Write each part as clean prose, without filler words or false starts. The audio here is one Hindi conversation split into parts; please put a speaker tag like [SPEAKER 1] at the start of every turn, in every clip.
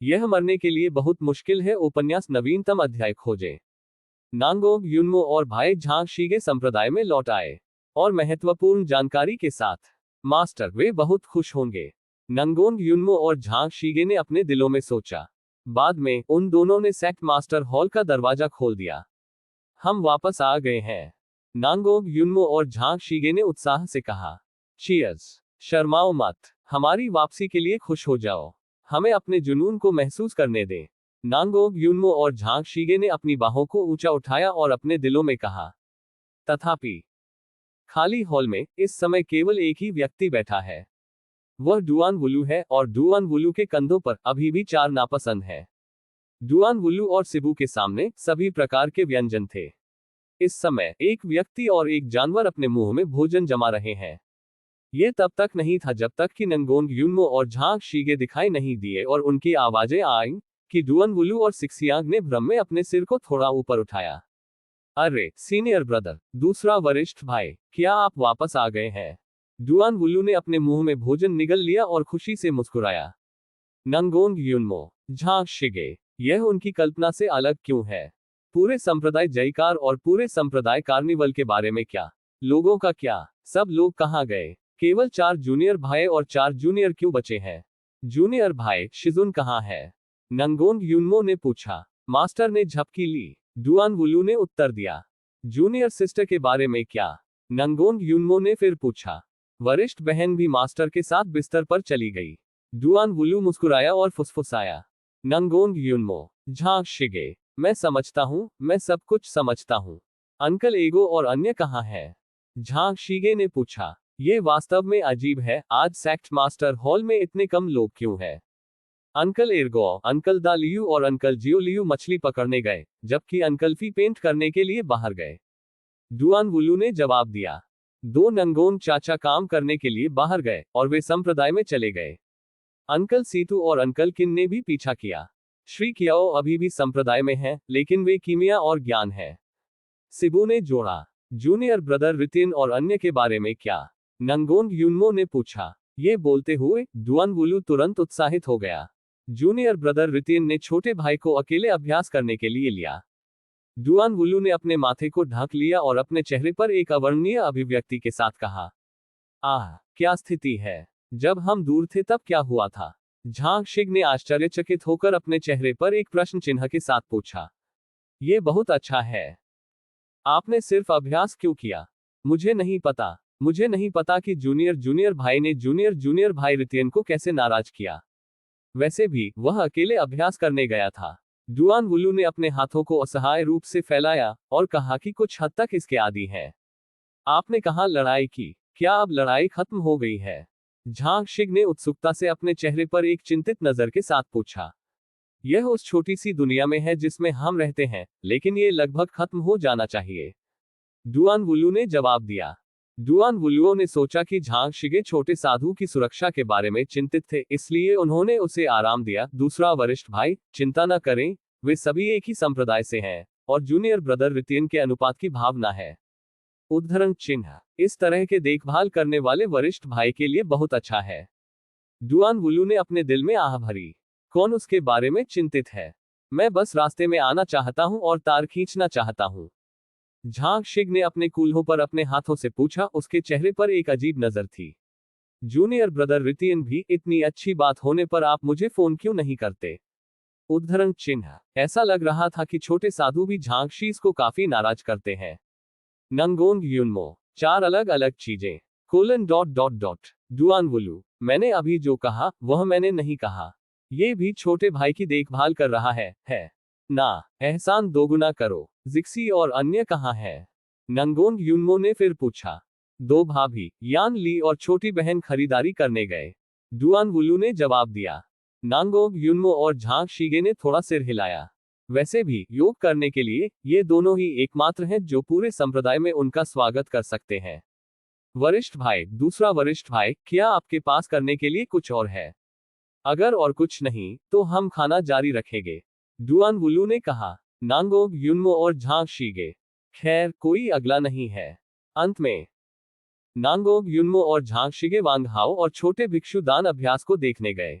[SPEAKER 1] यह मरने के लिए बहुत मुश्किल है। उपन्यास नवीनतम अध्याय खोजें। नांगोंग युनमो और भाई झांग शीगे संप्रदाय में लौट आए और महत्वपूर्ण जानकारी के साथ। मास्टर, वे बहुत खुश होंगे। नंगोंग युनमो और झांग शीगे ने अपने दिलों में सोचा। बाद में उन दोनों ने सेक्ट मास्टर हॉल का दरवाजा खोल दिया। हम वापस आ गए हैं, नांगोंग युनमो और झांग शीगे ने उत्साह से कहा। चीयर्स। शर्माओ मत, हमारी वापसी के लिए खुश हो जाओ। हमें अपने जुनून को महसूस करने दें। नांगोंग युनमो और झांग शीगे ने अपनी बाहों को ऊंचा उठाया और अपने दिलों में कहा। तथापि खाली हॉल में इस समय केवल एक ही व्यक्ति बैठा है। वह डुआन वुलू है और डुआन वुलू के कंधों पर अभी भी 4 नापसंद है। डुआन वुलू और सिबू के सामने सभी प्रकार के व्यंजन थे। इस समय एक व्यक्ति और एक जानवर अपने मुंह में भोजन जमा रहे हैं। यह तब तक नहीं था जब तक कि नंगोंग युनमो और झांग शीगे दिखाई नहीं दिए और उनकी आवाजें आईं कि डुआन वुलू और सिक्सियांग ने भ्रम में अपने सिर को थोड़ा ऊपर उठाया। अरे सीनियर ब्रदर, दूसरा वरिष्ठ भाई, क्या आप वापस आ गए हैं? डुआन वुलू ने अपने मुंह में भोजन निगल लिया और खुशी से मुस्कुराया। नंगोंग युनमो, झांग शिगे, यह उनकी कल्पना से अलग क्यों है? पूरे संप्रदाय जयकार और पूरे संप्रदाय कार्निवल के बारे में क्या? लोगों का क्या? सब लोग कहाँ गए? केवल 4 जूनियर भाई और 4 जूनियर क्यों बचे हैं? जूनियर भाई शिजुन कहाँ है? नंगोंग युनमो ने पूछा। मास्टर ने झपकी ली। डुआन वुलू ने उत्तर दिया। जूनियर सिस्टर के बारे में क्या? नंगोंग युनमो ने फिर पूछा। वरिष्ठ बहन भी मास्टर के साथ बिस्तर पर चली गई। डुआन वुलू मुस्कुराया और फुसफुसाया। नंगोंग युनमो, झांग शिगे, मैं समझता हूँ, मैं सब कुछ समझता हूँ। अंकल एगो और अन्य कहाँ है? झांग शिगे ने पूछा। ये वास्तव में अजीब है, आज सेक्ट मास्टर हॉल में इतने कम लोग क्यों हैं? अंकल एर्गो, अंकल दा लियू और अंकल जियो लियू मछली पकड़ने गए, जबकि अंकल फी पेंट करने के लिए बाहर गए। डुआन वुलू ने जवाब दिया। 2 नंगोंग चाचा काम करने के लिए बाहर गए और वे संप्रदाय में चले गए। अंकल सीतू और अंकल किन ने भी पीछा किया। श्री कियाओ अभी भी संप्रदाय में हैं, लेकिन वे कीमिया और ज्ञान है। सिबू ने जोड़ा। जूनियर ब्रदर रितिन और अन्य के बारे में क्या? नंगोंग युनमो ने पूछा। ये बोलते हुए डुआन वुलू तुरंत उत्साहित हो गया। जूनियर ब्रदर रितिन ने छोटे भाई को अकेले अभ्यास करने के लिए लिया। डुआन वुलू ने अपने माथे को ढक लिया और अपने चेहरे पर एक अवर्णनीय अभिव्यक्ति के साथ कहा। आह, क्या स्थिति है! जब हम दूर थे तब क्या हुआ था? झांग शिग ने आश्चर्यचकित होकर अपने चेहरे पर एक प्रश्न चिन्ह के साथ पूछा। ये बहुत अच्छा है। आपने सिर्फ अभ्यास क्यों किया? मुझे नहीं पता। मुझे नहीं पता कि जूनियर भाई ने जूनियर भाई रितियन को कैसे नाराज किया। वैसे भी वह अकेले अभ्यास करने गया था। डुआन वुलू ने अपने हाथों को असहाय रूप से फैलाया और कहा कि कुछ हद तक इसके आदी है। आपने कहाँ लड़ाई की? क्या अब लड़ाई खत्म हो गई है? झांग शिग ने उत्सुकता से अपने चेहरे पर एक चिंतित नजर के साथ पूछा। यह उस छोटी सी दुनिया में है जिसमें हम रहते हैं, लेकिन ये लगभग खत्म हो जाना चाहिए। डुआन वुलू ने जवाब दिया। डुआन वुलुओ ने सोचा कि झांग शिगे छोटे साधु की सुरक्षा के बारे में चिंतित थे, इसलिए उन्होंने उसे आराम दिया। दूसरा वरिष्ठ भाई, चिंता न करें, वे सभी एक ही संप्रदाय से हैं और जूनियर ब्रदर रितियन के अनुपात की भावना है। उद्धरण चिन्ह, इस तरह के देखभाल करने वाले वरिष्ठ भाई के लिए बहुत अच्छा है। डुआन वुलू ने अपने दिल में आह भरी। कौन उसके बारे में चिंतित है? मैं बस रास्ते में आना चाहता हूं और तार खींचना चाहता हूं। झांग शिग ने अपने कूल्हों पर अपने हाथों से पूछा। उसके चेहरे पर एक अजीब नजर थी। जूनियर ब्रदर रितियन भी, इतनी अच्छी बात होने पर आप मुझे फोन क्यों नहीं करते? उद्धरण चिन्ह, ऐसा लग रहा था कि छोटे साधु भी झांग शीस को काफी नाराज करते हैं। नंगोंग युनमो, 4 अलग अलग चीजें। डुआन वुलू, मैंने अभी जो कहा वह मैंने नहीं कहा। ये भी छोटे भाई की देखभाल कर रहा है ना? एहसान दोगुना करो। जिक्सी और अन्य कहाँ है? नंगोंग युनमो ने फिर पूछा। 2 भाभी, यान ली और छोटी बहन खरीदारी करने गए। डुआन वुलू ने जवाब दिया। नांगोंग युनमो और झांग शिगे ने थोड़ा सिर हिलाया। वैसे भी योग करने के लिए ये दोनों ही एकमात्र हैं जो पूरे संप्रदाय में उनका स्वागत कर सकते हैं। वरिष्ठ भाई, दूसरा वरिष्ठ भाई, क्या आपके पास करने के लिए कुछ और है? अगर और कुछ नहीं, तो हम खाना जारी रखेंगे, डुआन वुलू ने कहा। नांगोंग युनमो और झांग शिगे, खैर कोई अगला नहीं है। अंत में नांगोंग युनमो और झांग शिगे वांगहाओ और छोटे भिक्षु दान अभ्यास को देखने गए।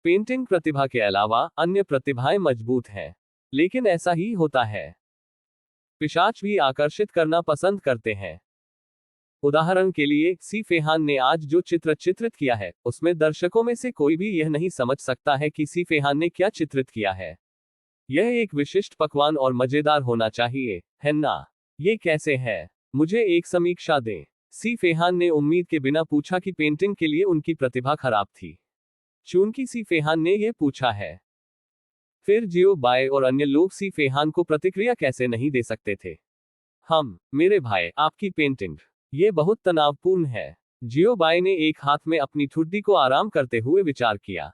[SPEAKER 1] पेंटिंग प्रतिभा के अलावा अन्य प्रतिभाएं मजबूत हैं, लेकिन ऐसा ही होता है। पिशाच भी आकर्षित करना पसंद करते हैं। उदाहरण के लिए सी फेहान ने आज जो चित्र चित्रित किया है, उसमें दर्शकों में से कोई भी यह नहीं समझ सकता है कि सी फेहान ने क्या चित्रित किया है। यह एक विशिष्ट पकवान और मजेदार होना चाहिए, है ना? ये कैसे है? मुझे एक समीक्षा दें। सी फेहान ने उम्मीद के बिना पूछा कि पेंटिंग के लिए उनकी प्रतिभा खराब थी। चूंकि सी फेहान ने यह पूछा है, फिर जियो बाय और अन्य लोग सी फेहान को प्रतिक्रिया कैसे नहीं दे सकते थे? मेरे भाई, आपकी पेंटिंग ये बहुत तनावपूर्ण है। जियो बाय ने एक हाथ में अपनी ठुड्डी को आराम करते हुए विचार किया।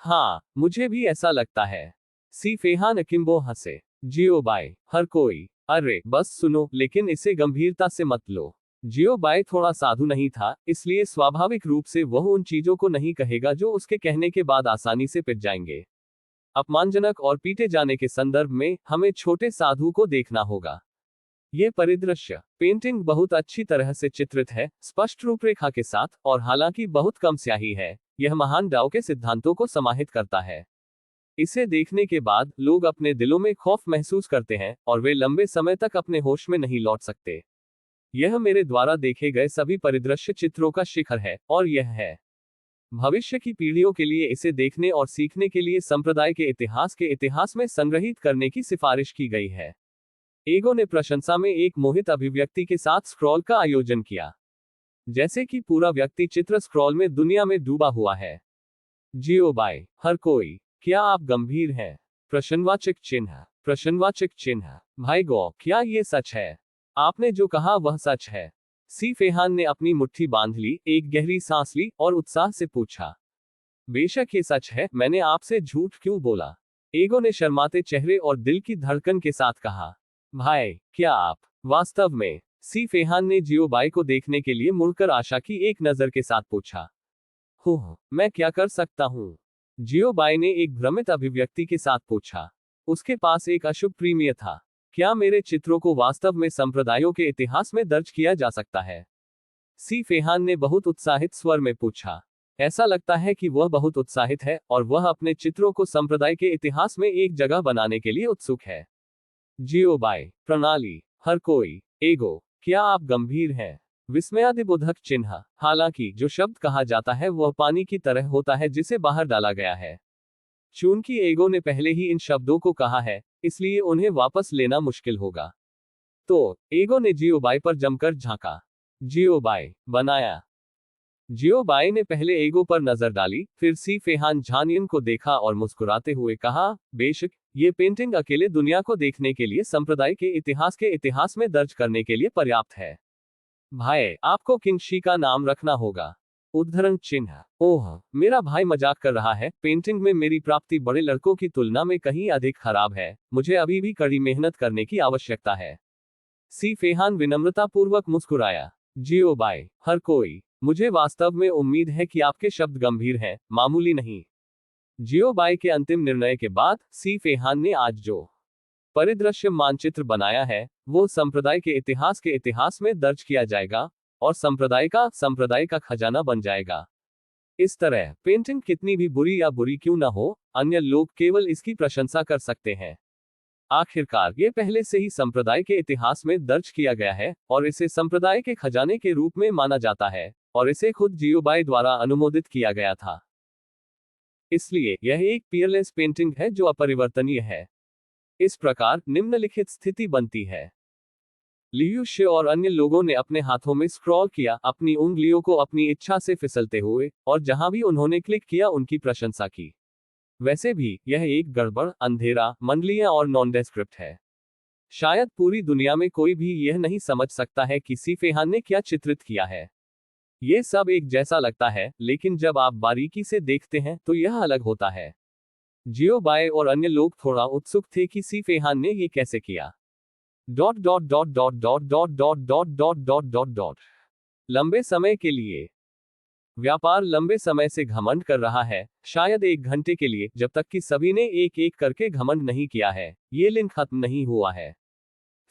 [SPEAKER 1] हाँ, मुझे भी ऐसा लगता है। सी फेहान अकिम्बो हंसे। जियो बाय, हर कोई, अरे बस सुनो, लेकिन इसे गंभीरता से मत लो। जियो बाय थोड़ा साधु नहीं था, इसलिए स्वाभाविक रूप से वह उन चीजों को नहीं कहेगा जो उसके कहने के बाद आसानी से पिट जाएंगे। अपमानजनक और पीटे जाने के संदर्भ में हमें छोटे साधु को देखना होगा। यह परिदृश्य पेंटिंग बहुत अच्छी तरह से चित्रित है, स्पष्ट रूपरेखा के साथ, और हालांकि बहुत कम स्याही है, यह महान डाओ के सिद्धांतों को समाहित करता है। इसे देखने के बाद लोग अपने दिलों में खौफ महसूस करते हैं और वे लंबे समय तक अपने होश में नहीं लौट सकते। यह मेरे द्वारा देखे गए सभी परिदृश्य चित्रों का शिखर है, और यह है भविष्य की पीढ़ियों के लिए इसे देखने और सीखने के लिए संप्रदाय के इतिहास में संग्रहित करने की सिफारिश की गई है। एगो ने प्रशंसा में एक मोहित अभिव्यक्ति के साथ स्क्रॉल का आयोजन किया, जैसे कि पूरा व्यक्ति चित्र स्क्रॉल में दुनिया में डूबा हुआ है। जियो बाय, हर कोई, क्या आप गंभीर हैं? प्रश्नवाचक चिन्ह। भाई गो, क्या ये सच है? आपने जो कहा वह सच है? सी फेहान ने अपनी मुट्ठी बांध ली, एक गहरी सांस ली और उत्साह से पूछा। बेशक ये सच है, मैंने आपसे झूठ क्यों बोला? एगो ने शर्माते चेहरे और दिल की धड़कन के साथ कहा। भाई, क्या आप वास्तव में? सी फेहान ने जियो बाय को देखने के लिए मुड़कर आशा की एक नजर के साथ पूछा। मैं क्या कर सकता हूँ? जियो बाय ने एक भ्रमित अभिव्यक्ति के साथ पूछा। उसके पास एक अशुभ प्रीमियर था। क्या मेरे चित्रों को वास्तव में संप्रदायों के इतिहास में दर्ज किया जा सकता है? सी फेहान ने बहुत उत्साहित स्वर में पूछा। ऐसा लगता है कि वह बहुत उत्साहित है और वह अपने चित्रों को संप्रदाय के इतिहास में एक जगह बनाने के लिए उत्सुक है। जियो बाय, प्रणाली, हर कोई, एगो, क्या आप गंभीर हैं? विस्मयादिबोधक चिन्ह। हालांकि जो शब्द कहा जाता है वह पानी की तरह होता है जिसे बाहर डाला गया है। चूंकि एगो ने पहले ही इन शब्दों को कहा है, इसलिए उन्हें वापस लेना मुश्किल होगा। तो एगो ने जियो बाय पर जमकर झांका। जियो बाय, बनाया। जियो बाय ने पहले एगो पर नजर डाली, फिर सी फेहान झानियन को देखा और मुस्कुराते हुए कहा, बेशक, ये पेंटिंग अकेले दुनिया को देखने के लिए संप्रदाय के इतिहास में दर्ज करने के लिए पर्याप्त है। भाई, आपको किंगशी का नाम रखना होगा। उद्धरण चिन्ह। ओह, मेरा भाई मजाक कर रहा है। पेंटिंग में मेरी प्राप्ति बड़े लड़कों की तुलना में कहीं अधिक खराब है। मुझे अभी भी कड़ी मेहनत करने की आवश्यकता है। सी फेहान विनम्रतापूर्वक मुस्कुराया। जियो बाय, हर कोई, मुझे वास्तव में उम्मीद है कि आपके शब्द गंभीर हैं, मामूली नहीं। जियो बाय के अंतिम निर्णय के बाद सी फेहान ने आज जो परिदृश्य मानचित्र बनाया है, वो संप्रदाय के इतिहास में दर्ज किया जाएगा और संप्रदाय का खजाना बन जाएगा। इस तरह पेंटिंग कितनी भी बुरी या बुरी क्यों ना हो, अन्य लोग केवल इसकी प्रशंसा कर सकते हैं। आखिरकार ये पहले से ही संप्रदाय के इतिहास में दर्ज किया गया है और इसे संप्रदाय के खजाने के रूप में माना जाता है और इसे खुद जियो बाय द्वारा अनुमोदित किया गया था। इसलिए यह एक पीयरलेस पेंटिंग है जो अपरिवर्तनीय है। इस प्रकार निम्नलिखित स्थिति बनती है। लियू शे और अन्य लोगों ने अपने हाथों में स्क्रॉल किया, अपनी उंगलियों को अपनी इच्छा से फिसलते हुए, और जहां भी उन्होंने क्लिक किया उनकी प्रशंसा की। वैसे भी यह एक गड़बड़, अंधेरा, मंडलीय और नॉनडेस्क्रिप्ट है। शायद पूरी दुनिया में कोई भी यह नहीं समझ सकता है कि सी फेहान ने क्या चित्रित किया है। ये सब एक जैसा लगता है, लेकिन जब आप बारीकी से देखते हैं तो यह अलग होता है। जियो बाय और अन्य लोग थोड़ा उत्सुक थे कि सी फेहान ने ये कैसे किया। लंबे समय के लिए व्यापार लंबे समय से घमंड कर रहा है, शायद 1 घंटे के लिए, जब तक कि सभी ने एक एक करके घमंड नहीं किया है। ये लिंक खत्म नहीं हुआ है।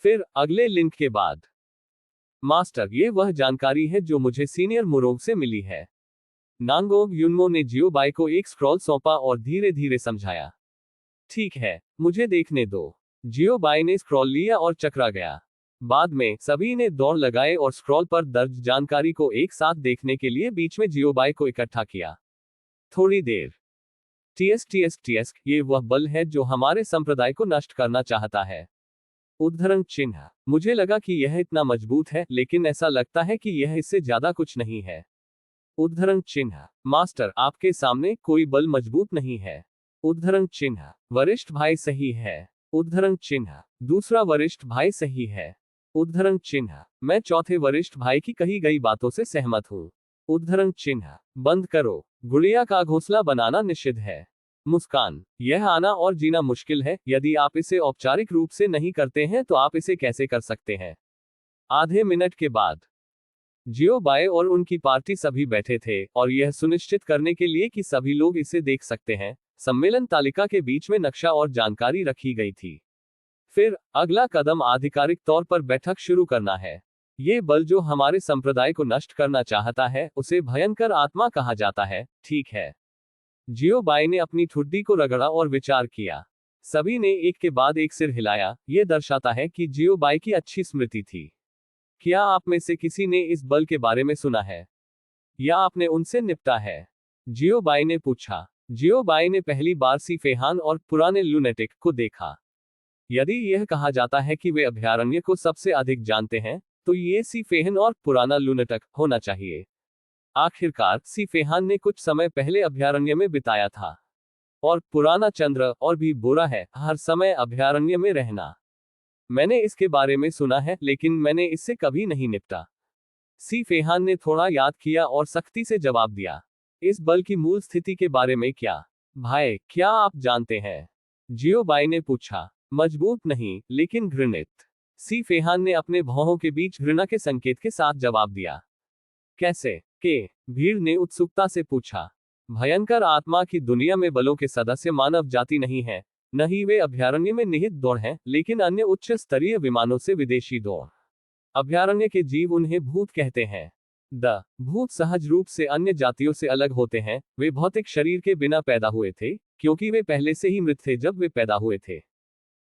[SPEAKER 1] फिर अगले लिंक के बाद, मास्टर, ये वह जानकारी है जो मुझे सीनियर मुरोग से मिली है। नांगोंग युनमो ने जियोबाई को एक स्क्रॉल सौंपा और धीरे धीरे समझाया। ठीक है, मुझे देखने दो। जियोबाई ने स्क्रॉल लिया और चकरा गया। बाद में सभी ने दौड़ लगाए और स्क्रॉल पर दर्ज जानकारी को एक साथ देखने के लिए बीच में जियोबाई को इकट्ठा किया। थोड़ी देर। टीएस, ये वह बल है जो हमारे संप्रदाय को नष्ट करना चाहता है। उद्धरण चिन्ह। मुझे लगा कि यह इतना मजबूत है, लेकिन ऐसा लगता है कि यह इससे ज्यादा कुछ नहीं है। उद्धरण चिन्ह। मास्टर, आपके सामने कोई बल मजबूत नहीं है। उद्धरण चिन्ह। वरिष्ठ भाई सही है। उद्धरण चिन्ह। दूसरा वरिष्ठ भाई सही है। उद्धरण चिन्ह। मैं चौथे वरिष्ठ भाई की कही गई बातों से सहमत हूँ। उद्धरण चिन्ह। बंद करो। गुड़िया का घोंसला बनाना निषिद्ध है। मुस्कान। यह आना और जीना मुश्किल है। यदि आप इसे औपचारिक रूप से नहीं करते हैं तो आप इसे कैसे कर सकते हैं? आधे मिनट के बाद जियोबाई और उनकी पार्टी सभी बैठे थे और यह सुनिश्चित करने के लिए कि सभी लोग इसे देख सकते हैं, सम्मेलन तालिका के बीच में नक्शा और जानकारी रखी गई थी। फिर अगला कदम आधिकारिक तौर पर बैठक शुरू करना है। ये बल जो हमारे संप्रदाय को नष्ट करना चाहता है, उसे भयंकर आत्मा कहा जाता है, ठीक है? जियोबाई ने अपनी ठुड्डी को रगड़ा और विचार किया। सभी ने एक के बाद एक सिर हिलाया। यह दर्शाता है कि जियोबाई की अच्छी स्मृति थी। क्या आप में से किसी ने इस बल के बारे में सुना है, या आपने उनसे निपटा है? जियोबाई ने पूछा। जियोबाई ने पहली बार सी फेहान और पुराने लुनेटिक को देखा। यदि यह कहा जाता है कि वे अभयारण्य को सबसे अधिक जानते हैं, तो ये सी फेहन और पुराना लुनेटक होना चाहिए। आखिरकार सी फेहान ने कुछ समय पहले अभयारण्य में बिताया था। और पुराना चंद्र और भी बुरा है, हर समय अभयारण्य में रहना। मैंने इसके बारे में सुना है, लेकिन मैंने इससे कभी नहीं निपटा। सी फेहान ने थोड़ा याद किया और सख्ती से जवाब दिया। इस बल की मूल स्थिति के बारे में क्या, भाई, क्या आप जानते हैं? जियोबाई ने पूछा। मजबूत नहीं, लेकिन घृणित। सी फेहान ने अपने भौहों के बीच घृणा के संकेत के साथ जवाब दिया। कैसे? के भीड़ ने उत्सुकता से पूछा। भयंकर आत्मा की दुनिया में बलों के सदस्य मानव जाति नहीं है, न ही वे अभयारण्य में निहित दौड़ हैं, लेकिन अन्य उच्च स्तरीय विमानों से विदेशी दौड़। अभयारण्य के जीव उन्हें भूत कहते हैं। भूत सहज रूप से अन्य जातियों से अलग होते हैं। वे भौतिक शरीर के बिना पैदा हुए थे, क्योंकि वे पहले से ही मृत थे जब वे पैदा हुए थे।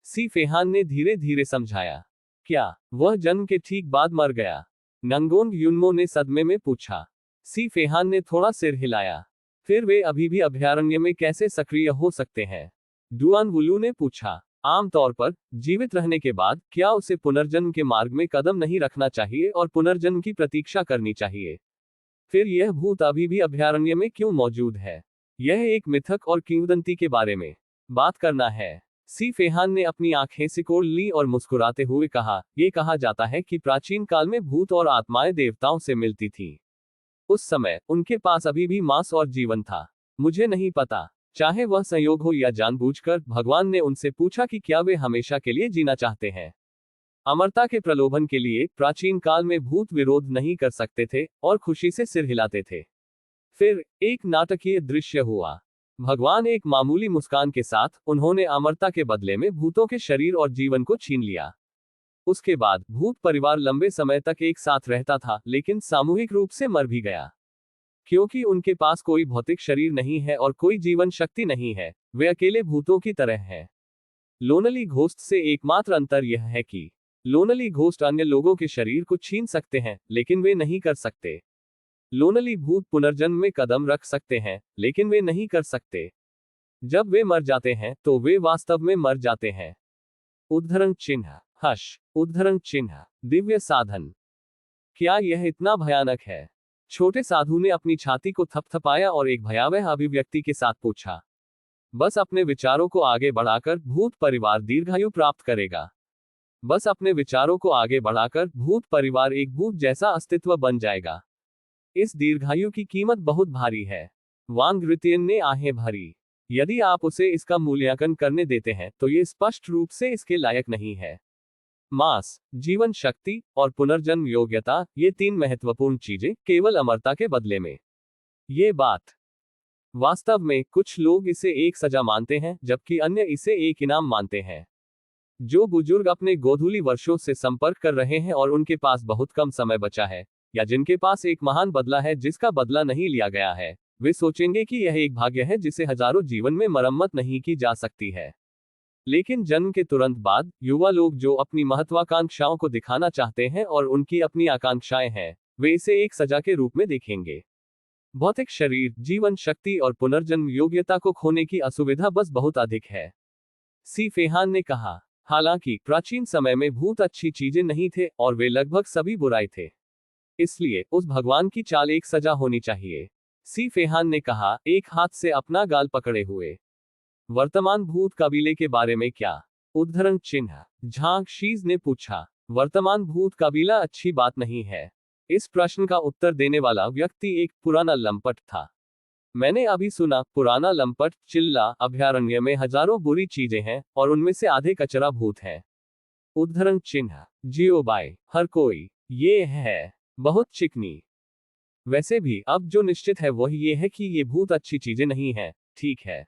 [SPEAKER 1] सी फेहान ने धीरे धीरे समझाया। क्या वह जन्म के ठीक बाद मर गया? नंगोंग युनमो ने सदमे में पूछा। सी फेहान ने थोड़ा सिर हिलाया। फिर वे अभी भी अभयारण्य में कैसे सक्रिय हो सकते हैं? डुआन वुलू ने पूछा। आमतौर पर जीवित रहने के बाद क्या उसे पुनर्जन्म के मार्ग में कदम नहीं रखना चाहिए और पुनर्जन्म की प्रतीक्षा करनी चाहिए? फिर यह भूत अभी भी अभयारण्य में क्यों मौजूद है? यह एक मिथक और किंवदंती के बारे में बात करना है। सी फेहान ने अपनी आंखें सिकोड़ ली और मुस्कुराते हुए कहा, यह कहा जाता है कि प्राचीन काल में भूत और आत्माएं देवताओं से मिलती थीं। उस समय उनके पास अभी भी मांस और जीवन था। मुझे नहीं पता, चाहे वह संयोग हो या जानबूझकर, भगवान ने उनसे पूछा कि क्या वे हमेशा के लिए जीना चाहते हैं। अमरता के प्रलोभन के लिए प्राचीन काल में भूत विरोध नहीं कर सकते थे और खुशी से सिर हिलाते थे। फिर एक नाटकीय दृश्य हुआ। भगवान एक मामूली मुस्कान के साथ, उन्होंने अमरता के बदले में भूतों के शरीर और जीवन को छीन लिया। उसके बाद भूत परिवार लंबे समय तक एक साथ रहता था, लेकिन सामूहिक रूप से मर भी गया। क्योंकि उनके पास कोई भौतिक शरीर नहीं है और कोई जीवन शक्ति नहीं है, वे अकेले भूतों की तरह हैं। लोनली घोस्ट से एकमात्र अंतर यह है कि लोनली घोस्ट अन्य लोगों के शरीर को छीन सकते हैं, लेकिन वे नहीं कर सकते। लोनली भूत पुनर्जन्म में कदम रख सकते हैं, लेकिन वे नहीं कर सकते। जब वे मर जाते हैं तो वे वास्तव में मर जाते हैं। उद्धरण चिन्ह। हश। उद्धरण चिन्ह। दिव्य साधन। क्या यह इतना भयानक है? छोटे साधु ने अपनी छाती को थपथपाया और एक भयावह अभिव्यक्ति के साथ पूछा। बस अपने विचारों को आगे बढ़ाकर भूत परिवार दीर्घायु प्राप्त करेगा। बस अपने विचारों को आगे बढ़ाकर भूत परिवार एक भूत जैसा अस्तित्व बन जाएगा। इस दीर्घायु की कीमत बहुत भारी है। वांग रितियन ने आहें भरी। यदि आप उसे इसका मूल्यांकन करने देते हैं तो ये स्पष्ट रूप से इसके लायक नहीं है। मांस, जीवन शक्ति और पुनर्जन्म योग्यता, ये तीन महत्वपूर्ण चीजें केवल अमरता के बदले में। ये बात वास्तव में कुछ लोग इसे एक सजा मानते हैं, जबकि अन्य इसे एक इनाम मानते हैं। जो बुजुर्ग अपने गोधूली वर्षों से संपर्क कर रहे हैं और उनके पास बहुत कम समय बचा है, या जिनके पास एक महान बदला है जिसका बदला नहीं लिया गया है, वे सोचेंगे कि यह एक भाग्य है जिसे हजारों जीवन में मरम्मत नहीं की जा सकती है। लेकिन जन्म के तुरंत बाद युवा लोग जो अपनी महत्वाकांक्षाओं को दिखाना चाहते हैं और उनकी अपनी आकांक्षाएं हैं, वे इसे एक सजा के रूप में देखेंगे। भौतिक शरीर, जीवन शक्ति और पुनर्जन्म योग्यता को खोने की असुविधा बस बहुत अधिक है। सी फेहान ने कहा। हालांकि प्राचीन समय में भूत अच्छी चीजें नहीं थे और वे लगभग सभी बुराई थे। इसलिए उस भगवान की चाल एक सजा होनी चाहिए। सी फेहान ने कहा, एक हाथ से अपना गाल पकड़े हुए। वर्तमान भूत कबीले के बारे में क्या? उद्धरण चिन्ह। झांग शीज ने पूछा। वर्तमान भूत कबीला अच्छी बात नहीं है। इस प्रश्न का उत्तर देने वाला व्यक्ति एक पुराना लंपट था। मैंने अभी सुना, पुराना लंपट चिल्ला अभयारण्य में हजारों बुरी चीजें हैं और उनमें से आधे कचरा भूत हैं। उद्धरण चिन्ह। जियोबाई। हर कोई। ये है बहुत चिकनी। वैसे भी अब जो निश्चित है वह ये है कि ये भूत अच्छी चीजें नहीं है, ठीक है?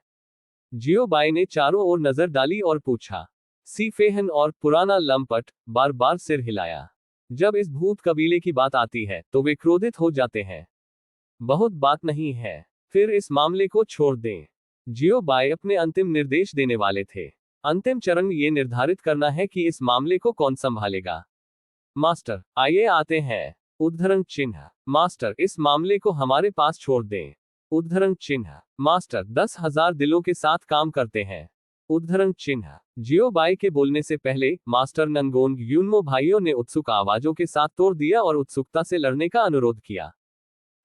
[SPEAKER 1] जियोबाई ने चारों ओर नजर डाली और पूछा। सी फेहन और पुराना लंपट बार बार सिर हिलाया। जब इस भूत कबीले की बात आती है तो वे क्रोधित हो जाते हैं। बहुत बात नहीं है, फिर इस मामले को छोड़ दें। जियोबाई अपने अंतिम निर्देश देने वाले थे। अंतिम चरण ये निर्धारित करना है कि इस मामले को कौन संभालेगा। मास्टर, आइए आते हैं। उद्धरण चिन्ह। मास्टर, इस मामले को हमारे पास छोड़ दें। उद्धरण चिन्ह। मास्टर 10,000 दिलों के साथ काम करते हैं। उद्धरण चिन्ह। जियोबाई के बोलने से पहले मास्टर नंगोंग यूनमो भाइयों ने उत्सुक आवाजों के साथ तोड़ दिया और उत्सुकता से लड़ने का अनुरोध किया।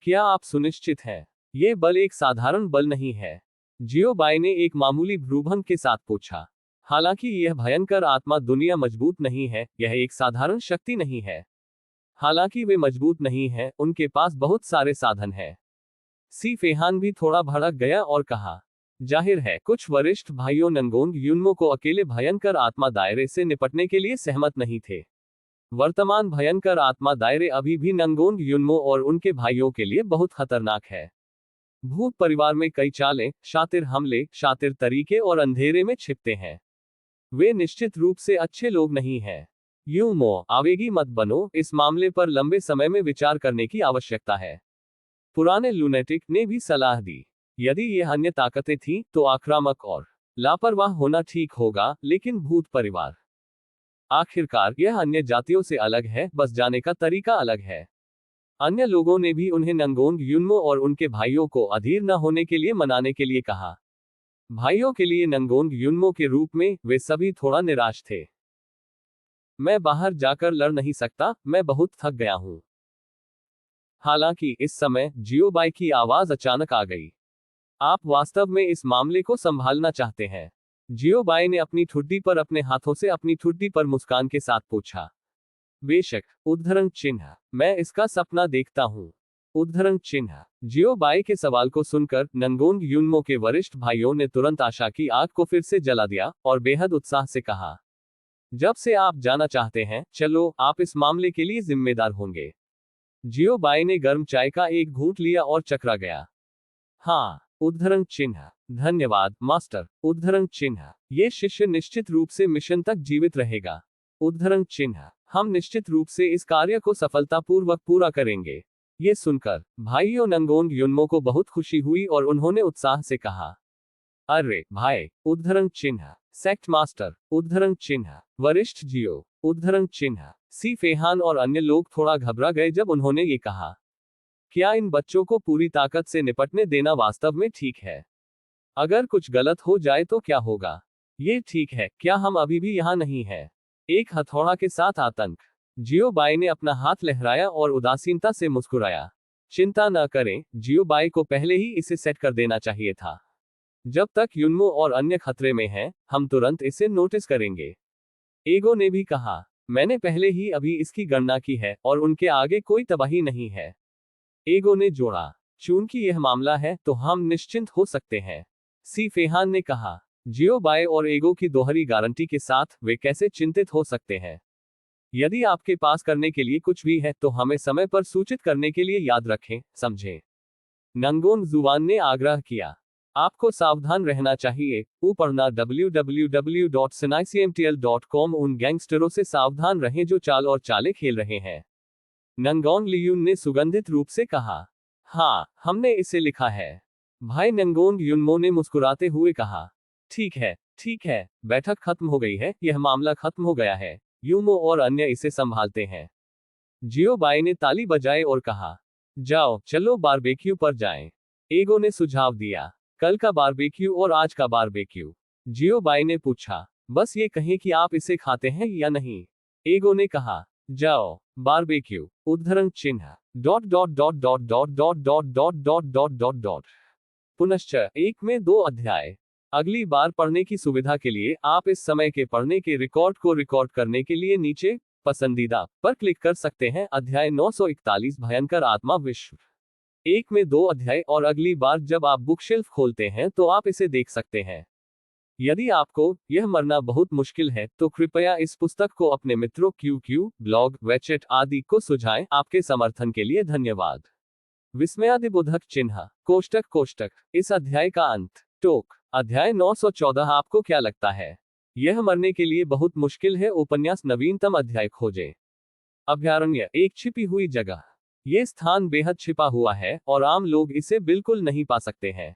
[SPEAKER 1] क्या आप सुनिश्चित हैं? ये बल एक साधारण बल नहीं है। जियोबाई ने एक मामूली भ्रूभंग के साथ पूछा। हालांकि यह भयंकर आत्मा दुनिया मजबूत नहीं है, यह एक साधारण शक्ति नहीं है। हालांकि वे मजबूत नहीं हैं, उनके पास बहुत सारे साधन हैं। सी फेहान भी थोड़ा भड़क गया और कहा। जाहिर है कुछ वरिष्ठ भाइयों नंगोंग यूनमो को अकेले भयंकर आत्मा दायरे से निपटने के लिए सहमत नहीं थे। वर्तमान भयंकर आत्मा दायरे अभी भी नंगोंग यूनमो और उनके भाइयों के लिए बहुत खतरनाक है। भूत परिवार में कई चालें, शातिर हमले, शातिर तरीके और अंधेरे में छिपते हैं। वे निश्चित रूप से अच्छे लोग नहीं हैं। यूमो, आवेगी मत बनो, इस मामले पर लंबे समय में विचार करने की आवश्यकता है। पुराने लुनेटिक ने भी सलाह दी। यदि ये अन्य ताकतें थीं, तो आक्रामक और लापरवाह होना ठीक होगा, लेकिन भूत परिवार आखिरकार यह अन्य जातियों से अलग है, बस जाने का तरीका अलग है। अन्य लोगों ने भी उन्हें नंगोंग यूनमो और उनके भाइयों को अधीर न होने के लिए मनाने के लिए कहा। भाइयों के लिए नंगोंग यूनमो के रूप में वे सभी थोड़ा निराश थे। मैं बाहर जाकर लड़ नहीं सकता, मैं बहुत थक गया हूं। हालांकि इस समय जियोबाई की आवाज अचानक आ गई। आप वास्तव में इस मामले को संभालना चाहते हैं? जियोबाई ने अपनी ठुड्डी पर अपने हाथों से अपनी ठुड्डी पर मुस्कान के साथ पूछा। बेशक। उद्धरण चिन्ह। मैं इसका सपना देखता हूं। उद्धरण चिन्ह। जियोबाई के सवाल को सुनकर नंगोंग यूनमो के वरिष्ठ भाइयों ने तुरंत आशा की आग को फिर से जला दिया और बेहद उत्साह से कहा। जब से आप जाना चाहते हैं, चलो, आप इस मामले के लिए जिम्मेदार होंगे। जियोबाई ने गर्म चाय का एक घूंट लिया और चकरा गया। हाँ। उद्धरण चिन्ह। धन्यवाद मास्टर। उद्धरण चिन्ह। ये शिष्य निश्चित रूप से मिशन तक जीवित रहेगा। उद्धरण चिन्ह। हम निश्चित रूप से इस कार्य को सफलतापूर्वक पूरा करेंगे। ये सुनकर भाइयों नंगोंग यूनमो को बहुत खुशी हुई और उन्होंने उत्साह से कहा। अरे भाई। उद्धरण चिन्ह। Sect master. उद्धरण चिन्ह। वरिष्ठ जियो। उद्धरण चिन्ह। सी फेहान और अन्य लोग थोड़ा घबरा गए जब उन्होंने ये कहा। क्या इन बच्चों को पूरी ताकत से निपटने देना वास्तव में ठीक है? अगर कुछ गलत हो जाए तो क्या होगा? ये ठीक है, क्या हम अभी भी यहाँ नहीं हैं? एक हथौड़ा के साथ आतंक। जियोबाई ने अपना हाथ लहराया और उदासीनता से मुस्कुराया। चिंता न करें, जियोबाई को पहले ही इसे सेट कर देना चाहिए था। जब तक यूनमो और अन्य खतरे में हैं, हम तुरंत इसे नोटिस करेंगे। एगो ने भी कहा। मैंने पहले ही अभी इसकी गणना की है और उनके आगे कोई तबाही नहीं है। एगो ने जोड़ा। चूंकि यह मामला है तो हम निश्चिंत हो सकते हैं। सी फेहान ने कहा। जियोबाई और एगो की दोहरी गारंटी के साथ वे कैसे चिंतित हो सकते हैं? यदि आपके पास करने के लिए कुछ भी है तो हमें समय पर सूचित करने के लिए याद रखें, समझें? नंगोंग जुवान ने आग्रह किया। आपको सावधान रहना चाहिए। ऊपरना www.sinaicmtl.com। उन गैंगस्टरों से सावधान रहें जो चाल और चालें खेल रहे हैं। नंगोंग लियून ने सुगंधित रूप से कहा। हाँ, हमने इसे लिखा है। भाई नंगोंग युनमो ने मुस्कुराते हुए कहा। ठीक है, बैठक खत्म हो गई है, यह मामला खत्म हो गया है, यूमो और अन्य इसे संभालते हैं। जियो बाई ने ताली बजाए और कहा, जाओ चलो बारबेक्यू पर जाएं। एगो ने सुझाव दिया, कल का बारबेक्यू और आज का बारबेक्यू? जियो बाई ने पूछा, बस ये कहें कि आप इसे खाते हैं या नहीं। एगो ने कहा, जाओ बारबेक्यू उद्धरण चिन्ह dot dot dot dot dot dot dot dot dot dot dot dot. पुनश्च 1 में 2 अध्याय। अगली बार पढ़ने की सुविधा के लिए आप इस समय के पढ़ने के रिकॉर्ड को रिकॉर्ड करने के लिए नीचे पसंदीदा पर क्लिक कर सकते हैं। अध्याय 941 भयंकर आत्मा विश्व। 1 में 2 अध्याय और अगली बार जब आप बुक शेल्फ खोलते हैं तो आप इसे देख सकते हैं। यदि आपको यह मरना बहुत मुश्किल है तो कृपया इस पुस्तक को अपने मित्रों QQ, ब्लॉग, वेचेट आदि को सुझाएं। आपके समर्थन के लिए धन्यवाद। विस्मयादिबोधक चिन्ह कोष्टक। इस अध्याय का अंत। टोक। अध्याय 914। आपको क्या लगता है यह मरने के लिए बहुत मुश्किल है? उपन्यास नवीनतम अध्याय खोजें। अभयारण्य एक छिपी हुई जगह। ये स्थान बेहद छिपा हुआ है और आम लोग इसे बिल्कुल नहीं पा सकते हैं।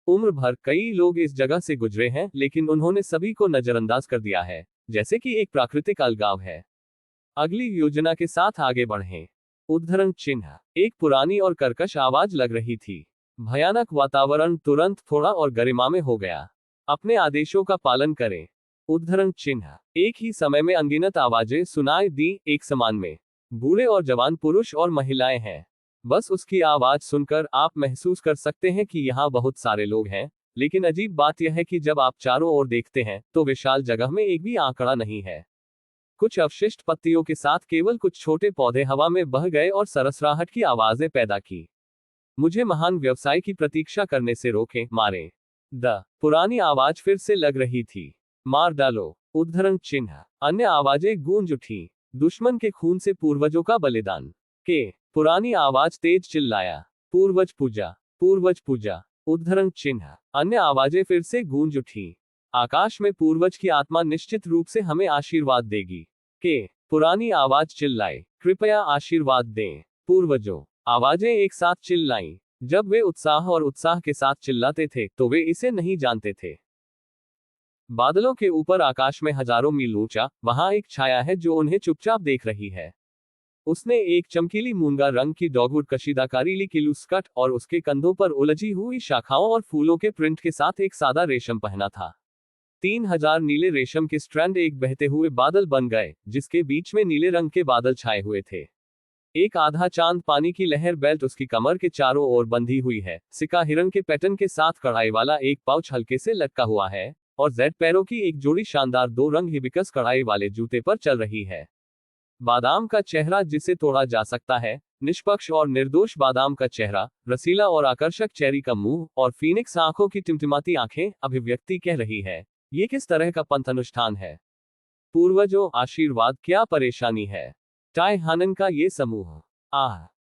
[SPEAKER 1] उम्र भर कई लोग इस जगह से गुजरे हैं लेकिन उन्होंने सभी को नजरअंदाज कर दिया है, जैसे कि एक प्राकृतिक अलगाव है। अगली योजना के साथ आगे बढ़ें। उद्धरण चिन्ह एक पुरानी और कर्कश आवाज लग रही थी। भयानक वातावरण तुरंत थोड़ा और गरिमामय हो गया। अपने आदेशों का पालन करें। उद्धरण चिन्ह एक ही समय में अनगिनत आवाजें सुनाई दी, एक समान में। बूढ़े और जवान पुरुष और महिलाएं हैं। बस उसकी आवाज सुनकर आप महसूस कर सकते हैं कि यहाँ बहुत सारे लोग हैं, लेकिन अजीब बात यह है कि जब आप चारों ओर देखते हैं तो विशाल जगह में एक भी आंकड़ा नहीं है। कुछ अवशिष्ट पत्तियों के साथ केवल कुछ छोटे पौधे हवा में बह गए और सरसराहट की आवाजें पैदा की। मुझे महान व्यवसाय की प्रतीक्षा करने से रोकें, मारें। पुरानी आवाज फिर से लग रही थी। मार डालो। उद्धरण चिन्ह अन्य आवाजें गूंज उठी। दुश्मन के खून से पूर्वजों का बलिदान। के पुरानी आवाज तेज चिल्लाया। पूर्वज पूजा। उद्धरण चिन्ह अन्य आवाजें फिर से गूंज उठी। आकाश में पूर्वज की आत्मा निश्चित रूप से हमें आशीर्वाद देगी। के पुरानी आवाज चिल्लाए, कृपया आशीर्वाद दें पूर्वजों। आवाजें एक साथ चिल्लाईं। जब वे उत्साह के साथ चिल्लाते थे तो वे इसे नहीं जानते थे। बादलों के ऊपर आकाश में हजारों मील ऊंचा वहां एक छाया है जो उन्हें चुपचाप देख रही है। उसने एक चमकीली मूंगा रंग की डॉगवुड कशीदाकारी ली किलू स्कर्ट और उसके कंधों पर उलझी हुई शाखाओं और फूलों के प्रिंट के साथ एक सादा रेशम पहना था। 3000 नीले रेशम के स्ट्रैंड एक बहते हुए बादल बन गए, जिसके बीच में नीले रंग के बादल छाए हुए थे। एक आधा चांद पानी की लहर बेल्ट उसकी कमर के चारों ओर बंधी हुई है। सिक्का हिरन के पैटर्न के साथ कढ़ाई वाला एक पाउच हल्के से लटका हुआ है और जेड पैरों की एक जोड़ी शानदार 2 रंग हिबिकस कढ़ाई वाले जूते पर चल रही है। बादाम का चेहरा जिसे तोड़ा जा सकता है, निष्पक्ष और निर्दोष बादाम का चेहरा, रसीला और आकर्षक चेरी का मुंह और फीनिक्स आंखों की टिमटिमाती आंखें अभिव्यक्ति कह रही है, ये किस तरह का पंथ अनुष्ठान है? पूर्वजों आशीर्वाद, क्या परेशानी है? टाई हानन का ये समूह।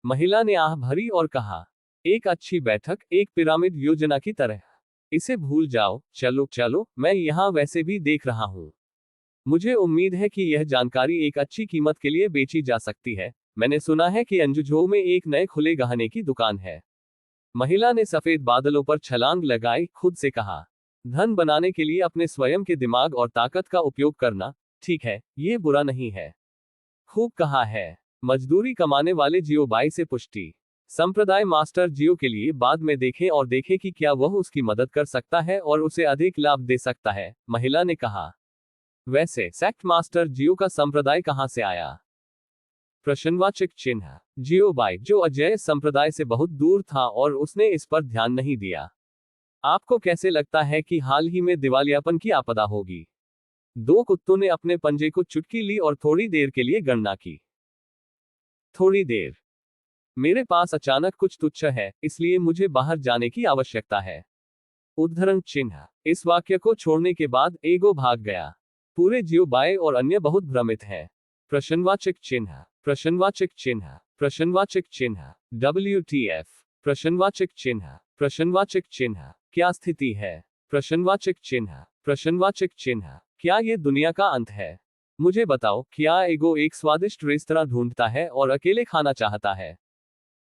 [SPEAKER 1] महिला ने आह भरी और कहा, एक अच्छी बैठक, एक पिरामिड योजना की तरह। इसे भूल जाओ, चलो, मैं यहाँ वैसे भी देख रहा हूँ। मुझे उम्मीद है कि यह जानकारी एक अच्छी कीमत के लिए बेची जा सकती है। मैंने सुना है कि अंजुझो में एक नए खुले गहने की दुकान है। महिला ने सफेद बादलों पर छलांग लगाई, खुद से कहा, धन बनाने के लिए अपने स्वयं के दिमाग और ताकत का उपयोग करना, ठीक है, ये बुरा नहीं है। खूब कहा है। मजदूरी कमाने वाले जियो बाई से पुष्टि। संप्रदाय मास्टर जियो के लिए बाद में देखें और देखें कि क्या वह उसकी मदद कर सकता है और उसे अधिक लाभ दे सकता है, महिला ने कहा। वैसे सेक्ट मास्टर जियो का संप्रदाय कहां से आया? प्रश्नवाचक चिन्ह जियो बाई जो अजय संप्रदाय से बहुत दूर था और उसने इस पर ध्यान नहीं दिया। आपको कैसे लगता है कि हाल ही में दिवालियापन की आपदा होगी? 2 कुत्तों ने अपने पंजे को चुटकी ली और थोड़ी देर के लिए गणना की। थोड़ी देर। मेरे पास अचानक कुछ तुच्छ है, इसलिए मुझे बाहर जाने की आवश्यकता है। उद्धरण चिन्ह इस वाक्य को छोड़ने के बाद एगो भाग गया। पूरे जियो बाय और अन्य बहुत भ्रमित हैं। प्रश्नवाचक चिन्ह प्रश्नवाचक चिन्ह प्रश्नवाचक चिन्ह WTF प्रश्नवाचक चिन्ह प्रश्नवाचक चिन्ह क्या स्थिति है? प्रश्नवाचक चिन्ह प्रश्नवाचक चिन्ह क्या ये दुनिया का अंत है? मुझे बताओ, क्या एगो एक स्वादिष्ट रेस्तरां ढूंढता है और अकेले खाना चाहता है?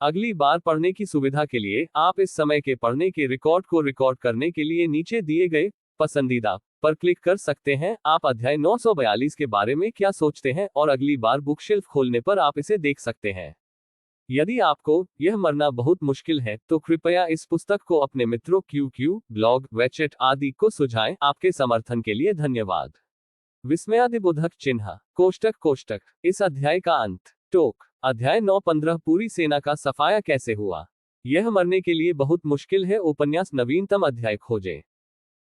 [SPEAKER 1] अगली बार पढ़ने की सुविधा के लिए आप इस समय के पढ़ने के रिकॉर्ड को रिकॉर्ड करने के लिए नीचे दिए गए पसंदीदा पर क्लिक कर सकते हैं। आप अध्याय 942 के बारे में क्या सोचते हैं और अगली बार बुक शेल्फ खोलने पर आप इसे देख सकते हैं। यदि आपको यह मरना बहुत मुश्किल है तो कृपया इस पुस्तक को अपने मित्रों QQ, ब्लॉग, वेचेट आदि को सुझाएं। आपके समर्थन के लिए धन्यवाद। विस्मयादिबोधक चिन्ह कोष्टक कोष्टक। इस अध्याय का अंत टोक। अध्याय 9-15 पूरी सेना का सफाया कैसे हुआ। यह मरने के लिए बहुत मुश्किल है। उपन्यास नवीनतम अध्याय खोजें।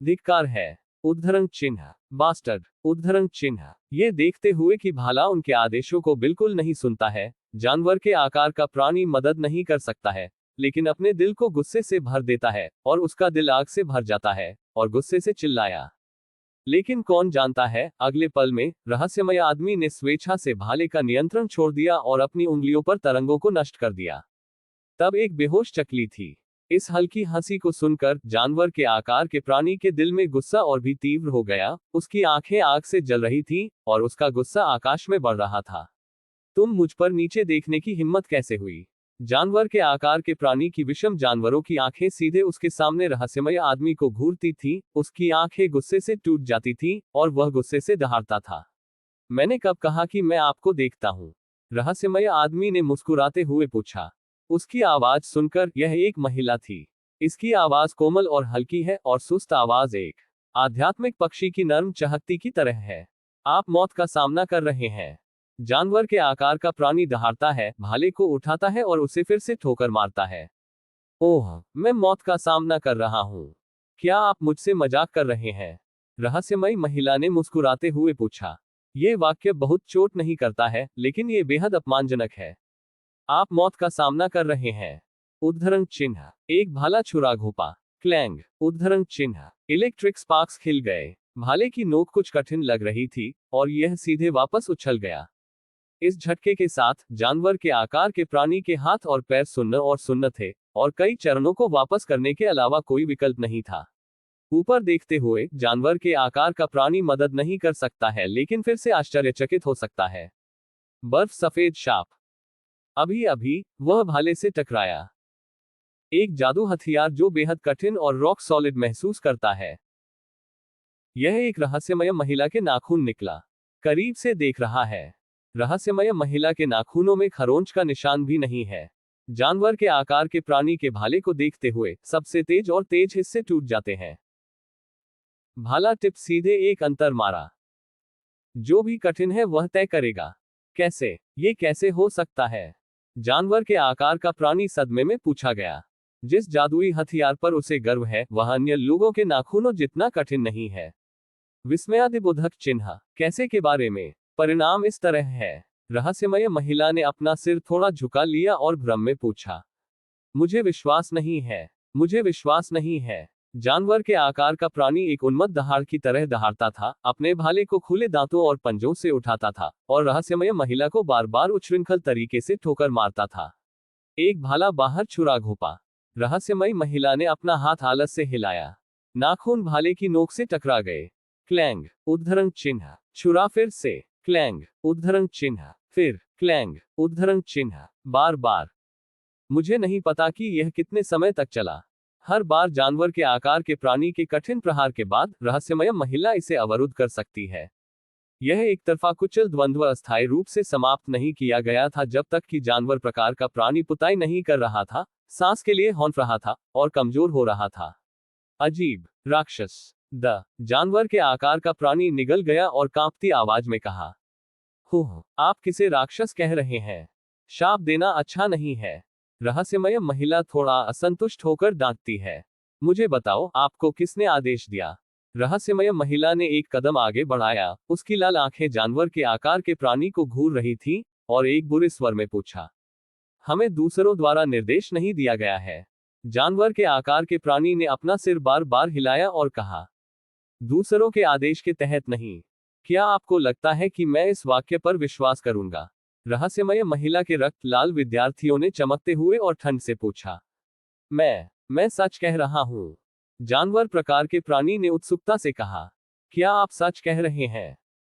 [SPEAKER 1] धिक्कार है। उद्धरण चिन्ह बास्टर्ड। उद्धरण चिन्ह। ये देखते हुए कि भाला उनके आदेशों को बिल्कुल नहीं सुनता है, जानवर के आकार का प्राणी मदद नहीं कर सकता है, लेकिन अपने दिल को गुस्से से भर देता है और उसका दिल आग से भर जाता है और गुस्से से चिल्लाया। लेकिन कौन जानता है, अगले पल में रहस्यमय आदमी ने स्वेच्छा से भाले का नियंत्रण छोड़ दिया और अपनी उंगलियों पर तरंगों को नष्ट कर दिया। तब एक बेहोश चकली थी। इस हल्की हंसी को सुनकर जानवर के आकार के प्राणी के दिल में गुस्सा और भी तीव्र हो गया। उसकी आंखें आग से जल रही थीं और उसका गुस्सा आकाश में बढ़ रहा था। तुम मुझ पर नीचे देखने की हिम्मत कैसे हुई? जानवर के आकार के प्राणी की विषम जानवरों की आंखें सीधे उसके सामने रहस्यमय आदमी को घूरती थीं। उसकी आंखें गुस्से से टूट जाती थीं और वह गुस्से से दहाड़ता था। मैंने कब कहा कि मैं आपको देखता हूं? रहस्यमय आदमी ने मुस्कुराते हुए पूछा। उसकी आवाज सुनकर यह एक महिला थी। इसकी आवाज कोमल और हल्की है और सुस्त आवाज एक आध्यात्मिक पक्षी की नर्म चहकती की तरह है। आप मौत का सामना कर रहे हैं। जानवर के आकार का प्राणी दहाड़ता है, भाले को उठाता है और उसे फिर से ठोकर मारता है। ओह, मैं मौत का सामना कर रहा हूं। क्या आप मुझसे मजाक कर रहे हैं? रहस्यमयी महिला ने मुस्कुराते हुए पूछा। ये वाक्य बहुत चोट नहीं करता है, लेकिन ये बेहद अपमानजनक है। आप मौत का सामना कर रहे हैं। उद्धरण चिन्ह एक भाला छुरा घोंपा। क्लैंग। उद्धरण चिन्ह इलेक्ट्रिक स्पार्क्स खिल गए। भाले की नोक कुछ कठिन लग रही थी और यह सीधे वापस उछल गया। इस झटके के साथ जानवर के आकार के प्राणी के हाथ और पैर सुन्न थे और कई चरणों को वापस करने के अलावा कोई विकल्प नहीं था। ऊपर देखते हुए जानवर के आकार का प्राणी मदद नहीं कर सकता है, लेकिन फिर से आश्चर्यचकित हो सकता है। बर्फ सफेद शाप। अभी अभी वह भाले से टकराया। एक जादू हथियार जो बेहद कठिन और रॉक सॉलिड महसूस करता है। यह एक रहस्यमय महिला के नाखून निकला। करीब से देख रहा है। रहस्यमय महिला के नाखूनों में खरोंच का निशान भी नहीं है। जानवर के आकार के प्राणी के भाले को देखते हुए सबसे तेज और तेज हिस्से टूट जाते हैं। भाला टिप सीधे एक अंतर मारा। जो भी कठिन है वह तय करेगा। कैसे? ये कैसे हो सकता है? जानवर के आकार का प्राणी सदमे में पूछा गया। जिस जादुई हथियार पर उसे गर्व है वह अन्य लोगों के नाखूनों जितना कठिन नहीं है। विस्मयादिबोधक चिन्ह कैसे के बारे में परिणाम इस तरह है। रहस्यमय महिला ने अपना सिर थोड़ा झुका लिया और भ्रम में पूछा। मुझे विश्वास नहीं है। मुझे विश्वास नहीं है। जानवर के आकार का प्राणी एक उन्मत्त दहाड़ की तरह दहाड़ता था, अपने भाले को खुले दांतों और पंजों से उठाता था और रहस्यमय महिला को बार बार उच्छृंखल तरीके से ठोकर मारता था। एक भाला बाहर छुरा घोंपा। रहस्यमयी महिला ने अपना हाथ आलस से हिलाया। नाखून भाले की नोक से टकरा गए। क्लैंग। उद्धरण चिन्ह छुरा फिर से। क्लैंग। उद्धरण चिन्ह फिर। क्लैंग। उद्धरण चिन्ह बार बार। मुझे नहीं पता कि यह कितने समय तक चला। हर बार जानवर के आकार के प्राणी के कठिन प्रहार के बाद रहस्यमय महिला इसे अवरुद्ध कर सकती है। यह एक तरफा कुचल द्वंद्व अस्थायी रूप से समाप्त नहीं किया गया था जब तक कि जानवर प्रकार का प्राणी पुताई नहीं कर रहा था, सांस के लिए हौंफ रहा था और कमजोर हो रहा था। अजीब राक्षस। द जानवर के आकार का प्राणी निगल गया और कांपती आवाज में कहा, हो, आप किसे राक्षस कह रहे हैं? शाप देना अच्छा नहीं है। रहस्यमय महिला थोड़ा असंतुष्ट होकर डांटती है। मुझे बताओ, आपको किसने आदेश दिया? रहस्यमय महिला ने एक कदम आगे बढ़ाया। उसकी लाल आंखें जानवर के आकार के प्राणी को घूर रही थीं और एक बुरे स्वर में पूछा, हमें दूसरों द्वारा निर्देश नहीं दिया गया है। जानवर के आकार के प्राणी ने अपना सिर बार बार हिलाया और कहा, दूसरों के आदेश के तहत नहीं। क्या आपको लगता है कि मैं इस वाक्य पर विश्वास करूंगा? रहस्यमय महिला के रक्त लाल विद्यार्थियों ने चमकते हुए और ठंड से पूछा। मैं सच कह रहा हूं। जानवर प्रकार के प्राणी ने उत्सुकता से कहा, क्या आप सच कह रहे हैं?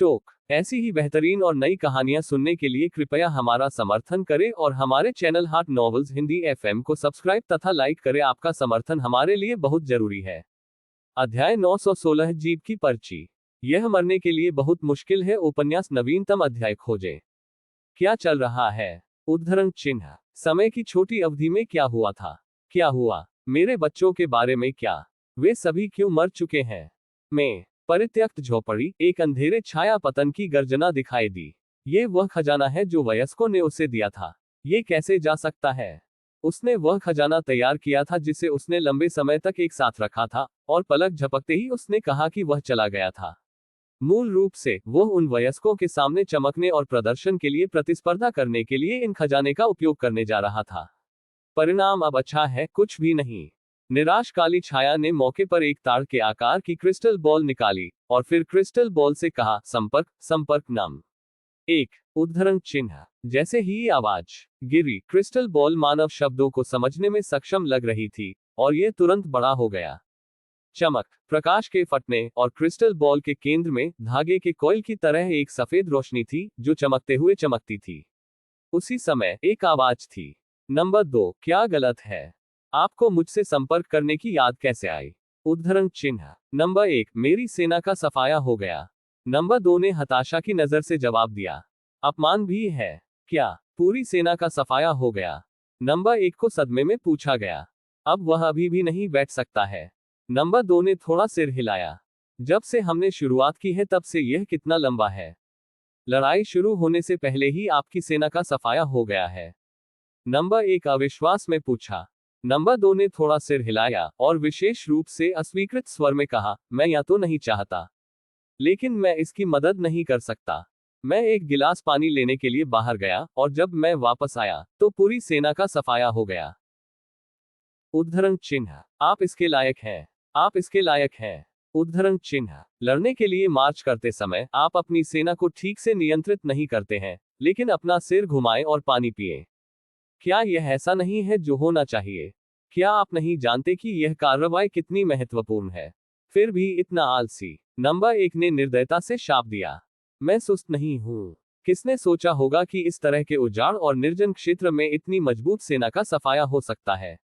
[SPEAKER 1] टोक। ऐसी ही बेहतरीन और नई कहानियां सुनने के लिए कृपया हमारा समर्थन करें और हमारे चैनल हाट नॉवेल्स हिंदी एफएम को सब्सक्राइब तथा लाइक करें। आपका समर्थन हमारे लिए बहुत जरूरी है। अध्याय 916 जीव की पर्ची। यह मरने के लिए बहुत मुश्किल है। उपन्यास नवीनतम अध्याय खोजें। क्या चल रहा है? उद्धरण चिन्ह। समय की छोटी अवधि में क्या हुआ था? क्या हुआ? मेरे बच्चों के बारे में क्या? वे सभी क्यों मर चुके हैं? मैं परित्यक्त झोपड़ी। एक अंधेरे छाया पतन की गर्जना दिखाई दी। ये वह खजाना है जो वयस्कों ने उसे दिया था। ये कैसे जा सकता है? उसने वह खजाना तैयार किया था जिसे उसने लंबे समय तक एक साथ रखा था, और पलक झपकते ही उसने कहा कि वह चला गया था। मूल रूप से वह उन वयस्कों के सामने चमकने और प्रदर्शन के लिए प्रतिस्पर्धा करने के लिए इन खजाने का उपयोग करने जा रहा था। परिणाम अब अच्छा है, कुछ भी नहीं। निराश काली छाया ने मौके पर एक ताड़ के आकार की क्रिस्टल बॉल निकाली और फिर क्रिस्टल बॉल से कहा, संपर्क, संपर्क नाम। एक उद्धरण चिन्ह। जैसे ही ये आवाज गिरी, क्रिस्टल बॉल मानव शब्दों को समझने में सक्षम लग रही थी, और ये तुरंत बड़ा हो गया। चमक, प्रकाश के फटने, और क्रिस्टल बॉल के केंद्र में धागे के कोयल की तरह एक सफेद रोशनी थी जो चमकते हुए चमकती थी। उसी समय एक आवाज थी, नंबर 2, क्या गलत है? आपको मुझसे संपर्क करने की याद कैसे आई? उद्धरण चिन्ह। नंबर 1, मेरी सेना का सफाया हो गया। नंबर 2 ने हताशा की नजर से जवाब दिया। अपमान भी है क्या? पूरी सेना का सफाया हो गया। नंबर 1 को सदमे में पूछा गया। अब वह अभी भी नहीं बैठ सकता है। नंबर 2 ने थोड़ा सिर हिलाया। जब से हमने शुरुआत की है तब से यह कितना लंबा है? लड़ाई शुरू होने से पहले ही आपकी सेना का सफाया हो गया है। नंबर 1 अविश्वास में पूछा। नंबर 2 ने थोड़ा सिर हिलाया और विशेष रूप से अस्वीकृत स्वर में कहा, मैं या तो नहीं चाहता, लेकिन मैं इसकी मदद नहीं कर सकता। मैं एक गिलास पानी लेने के लिए बाहर गया, और जब मैं वापस आया तो पूरी सेना का सफाया हो गया। उद्धरण चिन्ह। आप इसके लायक हैं। आप इसके लायक हैं। उद्धरण चिन्ह। लड़ने के लिए मार्च करते समय आप अपनी सेना को ठीक से नियंत्रित नहीं करते हैं, लेकिन अपना सिर घुमाएं और पानी पिए। क्या यह ऐसा नहीं है जो होना चाहिए? क्या आप नहीं जानते कि यह कार्रवाई कितनी महत्वपूर्ण है? फिर भी इतना आलसी। नंबर 1 ने निर्दयता से शाप दिया। मैं सुस्त नहीं हूं। किसने सोचा होगा कि इस तरह के उजाड़ और निर्जन क्षेत्र में इतनी मजबूत सेना का सफाया हो सकता है?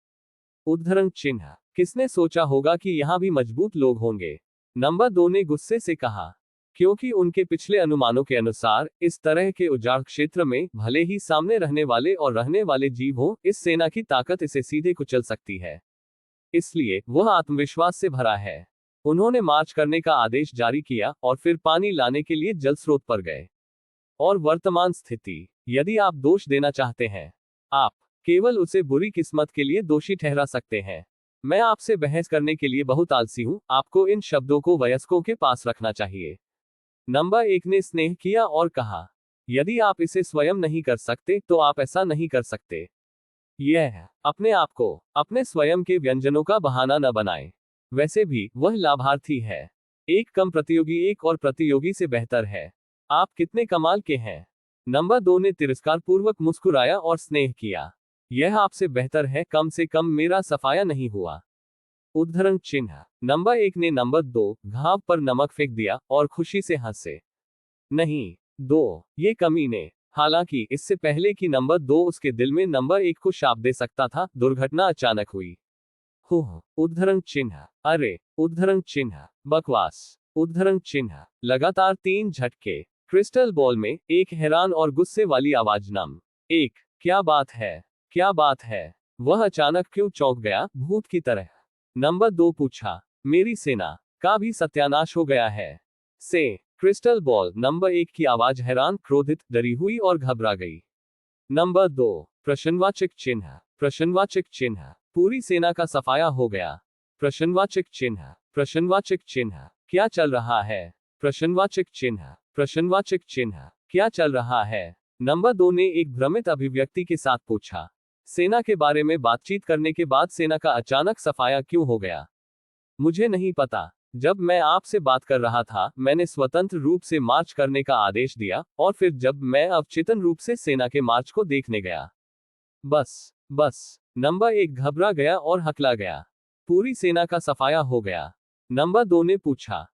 [SPEAKER 1] उद्धरण चिन्ह। किसने सोचा होगा कि यहां भी मजबूत लोग होंगे? नंबर 2 ने गुस्से से कहा। क्योंकि उनके पिछले अनुमानों के अनुसार इस तरह के उजाड़ क्षेत्र में भले ही सामने रहने वाले और रहने वाले जीव हों, इस सेना की ताकत इसे सीधे कुचल सकती है। इसलिए वह आत्मविश्वास से भरा है। उन्होंने मार्च करने का आदेश जारी किया और फिर पानी लाने के लिए जल स्रोत पर गए। और वर्तमान स्थिति, यदि आप दोष देना चाहते हैं, आप केवल उसे बुरी किस्मत के लिए दोषी ठहरा सकते हैं। मैं आपसे बहस करने के लिए बहुत आलसी हूं। आपको इन शब्दों को वयस्कों के पास रखना चाहिए। नंबर 1 ने स्नेह किया और कहा, यदि आप इसे स्वयं नहीं कर सकते तो आप ऐसा नहीं कर सकते। यह अपने आप को अपने स्वयं के व्यंजनों का बहाना न बनाएं। वैसे भी वह लाभार्थी है। एक कम प्रतियोगी एक और प्रतियोगी से बेहतर है। आप कितने कमाल के हैं। नंबर 2 ने तिरस्कार पूर्वक मुस्कुराया और स्नेह किया। यह आपसे बेहतर है, कम से कम मेरा सफाया नहीं हुआ। उद्धरण चिन्ह। नंबर 1 ने नंबर 2 घाव पर नमक फेंक दिया और खुशी से हंसे। नहीं, 2 ये कमीने। हालांकि इससे पहले कि नंबर 2 उसके दिल में नंबर 1 को शाप दे सकता था, दुर्घटना अचानक हुई। उद्धरण चिन्ह। अरे, उद्धरण चिन्ह, बकवास। उद्धरण चिन्ह। लगातार 3 झटके। क्रिस्टल बॉल में एक हैरान और गुस्से वाली आवाज, नम 1, क्या बात है? क्या बात है? वह अचानक क्यों चौंक गया, भूत की तरह? नंबर 2 पूछा। मेरी सेना का भी सत्यानाश हो गया है। से क्रिस्टल बॉल। नंबर 1 की आवाज हैरान, क्रोधित, डरी हुई और घबरा गई। नंबर 2 प्रश्नवाचक चिन्ह। प्रश्नवाचक चिन्ह। पूरी सेना का सफाया हो गया। प्रश्नवाचक चिन्ह। प्रश्नवाचक चिन्ह। क्या चल रहा है? प्रश्नवाचक चिन्ह। प्रश्नवाचक चिन्ह। क्या चल रहा है? नंबर 2 ने एक भ्रमित अभिव्यक्ति के साथ पूछा। सेना के बारे में बातचीत करने के बाद सेना का अचानक सफाया क्यों हो गया? मुझे नहीं पता। जब मैं आपसे बात कर रहा था, मैंने स्वतंत्र रूप से मार्च करने का आदेश दिया, और फिर जब मैं अवचेतन रूप से सेना के मार्च को देखने गया, बस नंबर 1 घबरा गया और हकला गया। पूरी सेना का सफाया हो गया। नंबर 2 ने पूछा।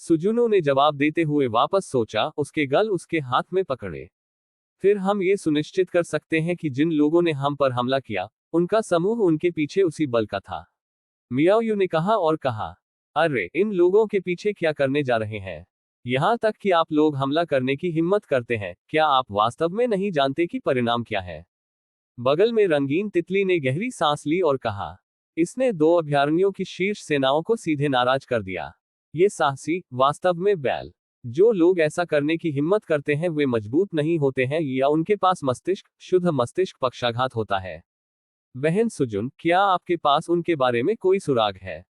[SPEAKER 1] सुजुनो ने जवाब देते हुए वापस सोचा, उसके गल उसके हाथ में पकड़े। फिर हम ये सुनिश्चित कर सकते हैं कि जिन लोगों ने हम पर हमला किया, उनका समूह उनके पीछे उसी बल का था। मियाओ ने कहा और कहा, अरे इन लोगों के पीछे क्या करने जा रहे हैं? यहाँ तक कि आप लोग हमला करने की हिम्मत करते हैं, क्या आप वास्तव में नहीं जानते कि परिणाम क्या है? बगल में रंगीन तितली ने गहरी सांस ली और कहा, इसने 2 अभयारण्यों की शीर्ष सेनाओं को सीधे नाराज कर दिया। ये साहसी, वास्तव में बैल। जो लोग ऐसा करने की हिम्मत करते हैं वे मजबूत नहीं होते हैं या उनके पास मस्तिष्क, शुद्ध मस्तिष्क पक्षाघात होता है। बहन सुजुन, क्या आपके पास उनके बारे में कोई सुराग है?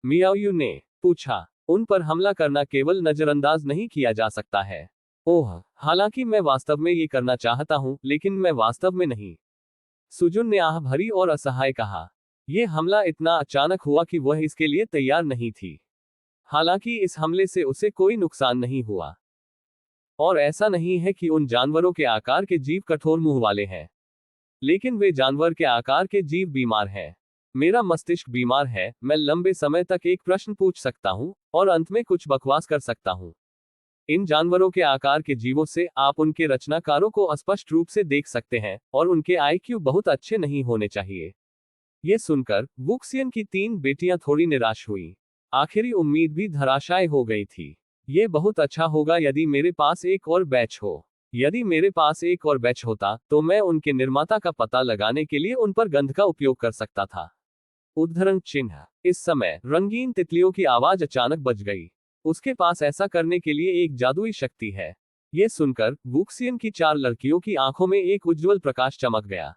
[SPEAKER 1] मियाओ ने पूछा। उन पर हमला करना केवल नजरअंदाज नहीं किया जा सकता है। ओह, हालांकि मैं वास्तव में ये करना चाहता हूं, लेकिन मैं वास्तव में नहीं। सुजुन ने आह भरी और असहाय कहा। यह हमला इतना अचानक हुआ कि वह इसके लिए तैयार नहीं थी। हालांकि इस हमले से उसे कोई नुकसान नहीं हुआ। और ऐसा नहीं है कि उन जानवरों के आकार के जीव कठोर मुंह वाले हैं, लेकिन वे जानवर के आकार के जीव बीमार हैं। मेरा मस्तिष्क बीमार है, मैं लंबे समय तक एक प्रश्न पूछ सकता हूं और अंत में कुछ बकवास कर सकता हूं। इन जानवरों के आकार के जीवों से आप उनके रचनाकारों को स्पष्ट रूप से देख सकते हैं और उनके आईक्यू बहुत अच्छे नहीं होने चाहिए। ये सुनकर वुक्सियन की 3 बेटियां थोड़ी निराश हुई। आखिरी उम्मीद भी धराशायी हो गई थी। ये बहुत अच्छा होगा यदि मेरे पास एक और बैच हो। यदि मेरे पास एक और बैच होता तो मैं उनके निर्माता का पता लगाने के लिए उन पर गंध का उपयोग कर सकता था। उद्धरण चिन्ह। इस समय रंगीन तितलियों की आवाज अचानक बज गई। उसके पास ऐसा करने के लिए एक जादुई शक्ति है। यह सुनकर वुक्सियन की 4 लड़कियों की आंखों में एक उज्ज्वल प्रकाश चमक गया।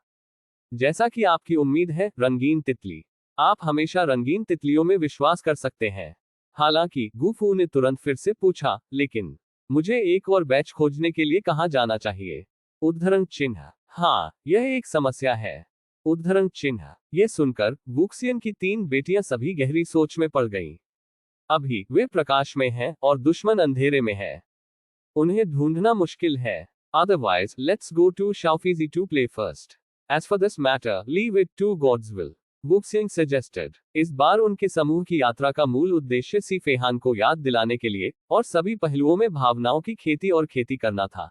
[SPEAKER 1] जैसा कि आपकी उम्मीद है, रंगीन तितली, आप हमेशा रंगीन तितलियों में विश्वास कर सकते हैं। हालांकि गुफू ने तुरंत फिर से पूछा, लेकिन मुझे एक और बैच खोजने के लिए कहां जाना चाहिए? उद्धरण चिन्ह। हाँ, यह एक समस्या है। उद्धरण चिन्ह। यह सुनकर वुक्सियन की 3 बेटियां सभी गहरी सोच में पड़ गईं। अभी वे प्रकाश में हैं और दुश्मन अंधेरे में है। उन्हें ढूंढना मुश्किल है। Otherwise, let's go to Shaofizi to play first. As for this matter, leave it to God's will. वुक्सियन suggested. इस बार उनके समूह की यात्रा का मूल उद्देश्य सी फेहान को याद दिलाने के लिए और सभी पहलुओं में भावनाओं की खेती और खेती करना था।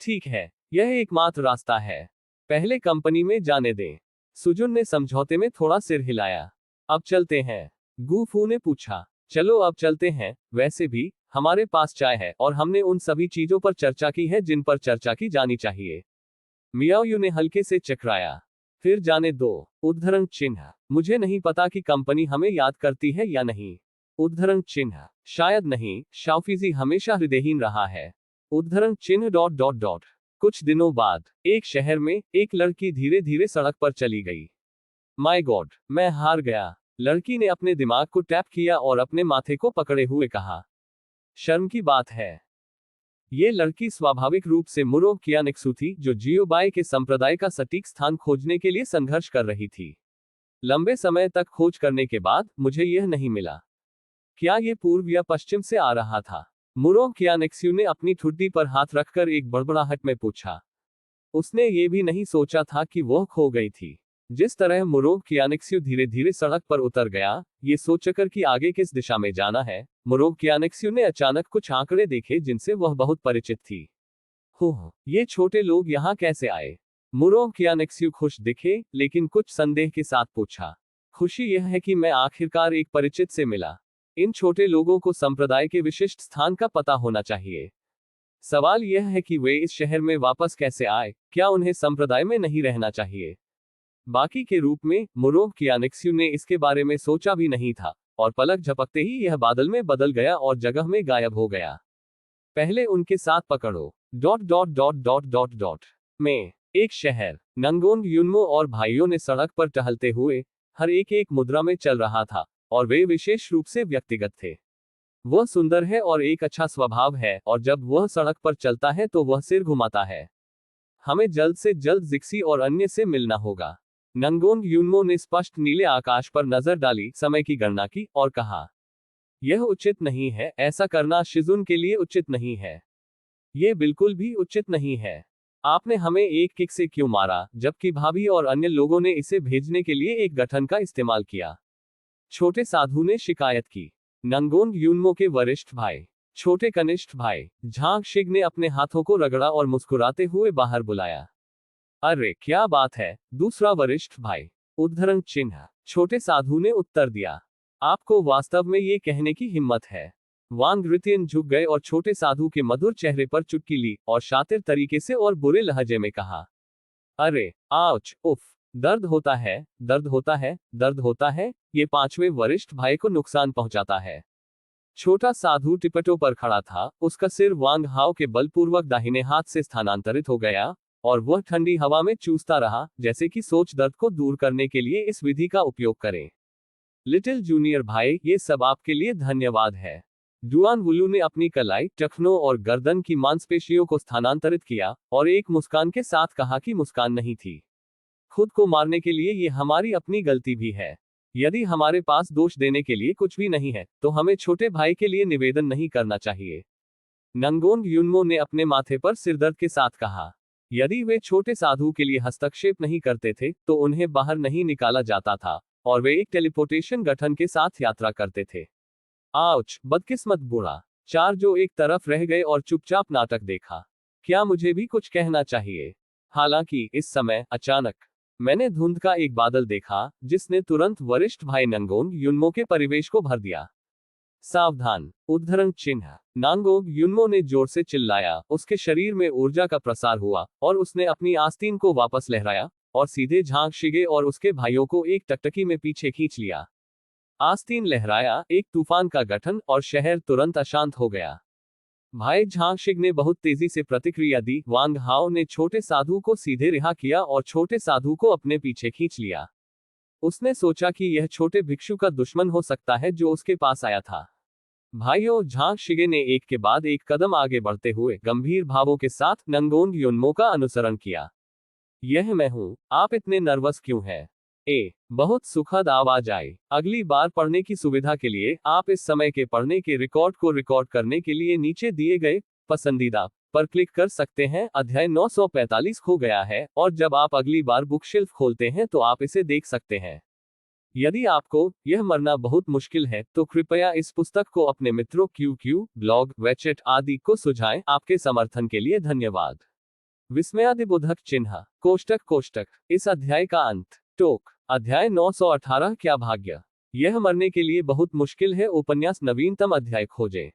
[SPEAKER 1] ठीक है, यह एकमात्र रास्ता है। पहले कंपनी में जाने दें। सुजुन ने समझौते में थोड़ा सिर हिलाया। अब चलते हैं? गुफू ने पूछा। चलो अब चलते हैं। वैसे भी हमारे पास चाय है और हमने उन सभी चीजों पर चर्चा की है जिन पर चर्चा की जानी चाहिए। मियाओ ने हल्के से चकराया। फिर जाने दो। उद्धरण चिन्ह। मुझे नहीं पता कि कंपनी हमें याद करती है या नहीं। उद्धरण चिन्ह। शायद नहीं, शाओफिजी हमेशा हृदयहीन रहा है। उद्धरण चिन्ह डॉट डॉट डॉट। कुछ दिनों बाद एक शहर में एक लड़की धीरे धीरे सड़क पर चली गई। माय गॉड, मैं हार गया। लड़की ने अपने दिमाग को टैप किया और अपने माथे को पकड़े हुए कहा। शर्म की बात है। ये लड़की स्वाभाविक रूप से मुरो कियानिक्सु थी, जो जियोबाई के संप्रदाय का सटीक स्थान खोजने के लिए संघर्ष कर रही थी। लंबे समय तक खोज करने के बाद मुझे यह नहीं मिला। क्या यह पूर्व या पश्चिम से आ रहा था? मुरो कियानिक्सु ने अपनी ठुड्डी पर हाथ रखकर एक बड़बड़ाहट में पूछा। उसने ये भी नहीं सोचा था कि वह खो गई थी। जिस तरह मुरो कियानिक्सु धीरे धीरे सड़क पर उतर गया, ये सोचकर कि आगे किस दिशा में जाना है, मुरो कियानिक्सु ने अचानक कुछ आंकड़े देखे जिनसे वह बहुत परिचित थी। हो, ये छोटे लोग यहाँ कैसे आए? मुरो कियानिक्सु खुश दिखे, लेकिन कुछ संदेह के साथ पूछा। खुशी यह है कि मैं आखिरकार एक परिचित से मिला। इन छोटे लोगों को संप्रदाय के विशिष्ट स्थान का पता होना चाहिए। सवाल यह है कि वे इस शहर में वापस कैसे आए, क्या उन्हें संप्रदाय में नहीं रहना चाहिए? बाकी के रूप में, मुरो कियानिक्सु ने इसके बारे में सोचा भी नहीं था, और पलक झपकते ही यह बादल में बदल गया और जगह में गायब हो गया। पहले उनके साथ पकड़ो। Dot dot dot dot dot dot में एक शहर। नंगोन यूनमो और भाइयों ने सड़क पर टहलते हुए हर एक मुद्रा में चल रहा था, और वे विशेष रूप से व्यक्तिगत थे। वह सुंदर है और एक अच्छा स्वभाव है, और जब वह सड़क पर चलता है तो वह सिर घुमाता है। हमें जल्द से जल्द जिक्सी और अन्य से मिलना होगा। नंगोन यूनमो ने स्पष्ट नीले आकाश पर नजर डाली, समय की गणना की, और कहा, यह उचित नहीं है, ऐसा करना शिजुन के लिए उचित नहीं है। यह बिल्कुल भी उचित नहीं है। आपने हमें एक किक से क्यों मारा, जबकि भाभी और अन्य लोगों ने इसे भेजने के लिए एक गठन का इस्तेमाल किया? छोटे साधु ने शिकायत की। नंगोन यून्मो के वरिष्ठ भाई, छोटे कनिष्ठ भाई झांग शिग ने अपने हाथों को रगड़ा और मुस्कुराते हुए बाहर बुलाया। अरे क्या बात है, दूसरा वरिष्ठ भाई, उद्धरण चिन्ह, छोटे साधु ने उत्तर दिया। आपको वास्तव में ये कहने की हिम्मत है? वांग रितियन झुक गए और छोटे साधु के मधुर चेहरे पर चुटकी ली और शातिर तरीके से और बुरे लहजे में कहा, अरे आउच, उफ, दर्द होता है, दर्द होता है, दर्द होता है, ये पांचवें वरिष्ठ भाई को नुकसान पहुंचाता है। छोटा साधु टिपटों पर खड़ा था, उसका सिर वांग हाव के बलपूर्वक दाहिने हाथ से स्थानांतरित हो गया और वह ठंडी हवा में चूसता रहा, जैसे कि सोच दर्द को दूर करने के लिए इस विधि का उपयोग करें। लिटिल जूनियर भाई, ये सब आपके लिए धन्यवाद है। डुआन वुलू ने अपनी कलाई, टखनों और गर्दन की मांसपेशियों को स्थानांतरित किया और एक मुस्कान के साथ कहा कि मुस्कान नहीं थी। खुद को मारने के लिए ये हमारी अपनी गलती भी है। यदि हमारे पास दोष देने के लिए कुछ भी नहीं है, तो हमें छोटे भाई के लिए निवेदन नहीं करना चाहिए। नंगोन यून्मो ने अपने माथे पर सिरदर्द के साथ कहा। यदि वे छोटे साधु के लिए हस्तक्षेप नहीं करते थे, तो उन्हें बाहर नहीं निकाला जाता था और वे एक टेलीपोर्टेशन गठन के साथ यात्रा करते थे। आउच, बदकिस्मत बूढ़ा। चार जो एक तरफ रह गए और चुपचाप नाटक देखा। क्या मुझे भी कुछ कहना चाहिए? हालांकि इस समय अचानक मैंने धुंध का एक बादल देखा, जिसने तुरंत वरिष्ठ भाई नंगोंग यून्मो के परिवेश को भर दिया। सावधान, उद्धरण चिन्ह, नांगोंग यून्मो ने जोर से चिल्लाया, उसके शरीर में ऊर्जा का प्रसार हुआ और उसने अपनी आस्तीन को वापस लहराया और सीधे झांग शिगे और उसके भाइयों को एक टकटकी में पीछे खींच लिया। आस्तीन लहराया, एक तूफान का गठन और शहर तुरंत अशांत हो गया। भाई झांग शिग ने बहुत तेजी से प्रतिक्रिया दी। वांग हाओ ने छोटे साधु को सीधे रिहा किया और छोटे साधु को अपने पीछे खींच लिया। उसने सोचा कि यह छोटे भिक्षु का दुश्मन हो सकता है जो उसके पास आया था। भाइयों, झांग शिगे ने एक के बाद एक कदम आगे बढ़ते हुए गंभीर भावों के साथ नंगोंग यून्मो का अनुसरण किया। यह मैं हूं, आप इतने नर्वस क्यों हैं? बहुत सुखद आवाज आई। अगली बार पढ़ने की सुविधा के लिए आप इस समय के पढ़ने के रिकॉर्ड को रिकॉर्ड करने के लिए नीचे दिए गए पसंदीदा पर क्लिक कर सकते हैं। अध्याय 945 खो गया है और जब आप अगली बार बुक शेल्फ खोलते हैं तो आप इसे देख सकते हैं। यदि आपको यह मरना बहुत मुश्किल है, तो कृपया इस पुस्तक को अपने मित्रों QQ, ब्लॉग, वेचेट आदि को सुझाएं। आपके समर्थन के लिए धन्यवाद। विस्मयादिबोधक चिन्ह, कोष्टक कोष्टक, इस अध्याय का अंत। टोक, अध्याय 918 क्या भाग्य, यह मरने के लिए बहुत मुश्किल है। उपन्यास नवीनतम अध्याय खोजें।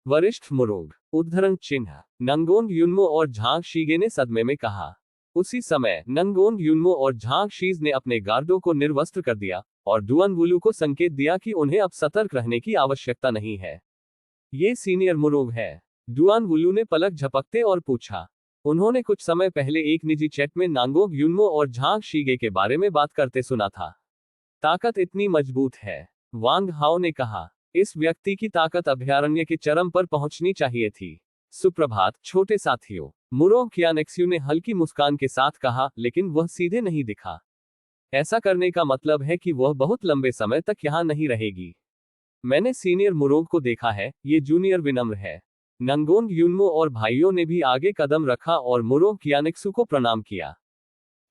[SPEAKER 1] वरिष्ठ मुरोग, उद्धरण चिन्ह, नंगोन यून्मो और झांग शीगे ने सदमे में कहा। उसी समय नंगोन यून्मो और झांग शीज ने अपने गार्डों को निर्वस्त्र कर दिया और डुअन वुलू को संकेत दिया कि उन्हें अब सतर्क रहने की आवश्यकता नहीं है। ये सीनियर मुरोग है। डुअन वुलू ने पलक झपकते और पूछा। उन्होंने कुछ समय पहले एक निजी चैट में नांगोंग यून्मो और झांग शीगे के बारे में बात करते सुना था। ताकत इतनी मजबूत है, वांग हाओ ने कहा। इस व्यक्ति की ताकत अभयारण्य के चरम पर पहुंचनी चाहिए थी। सुप्रभात छोटे साथियों, मुरोंग कियानेक्स्यू ने हल्की मुस्कान के साथ कहा, लेकिन वह सीधे नहीं दिखा। ऐसा करने का मतलब है कि वह बहुत लंबे समय तक यहाँ नहीं रहेगी। मैंने सीनियर मुरोंग को देखा है, ये जूनियर विनम्र है। नंगोंग यून्मो और भाइयों ने भी आगे कदम रखा और मुरोंग कियानेक्सू को प्रणाम किया।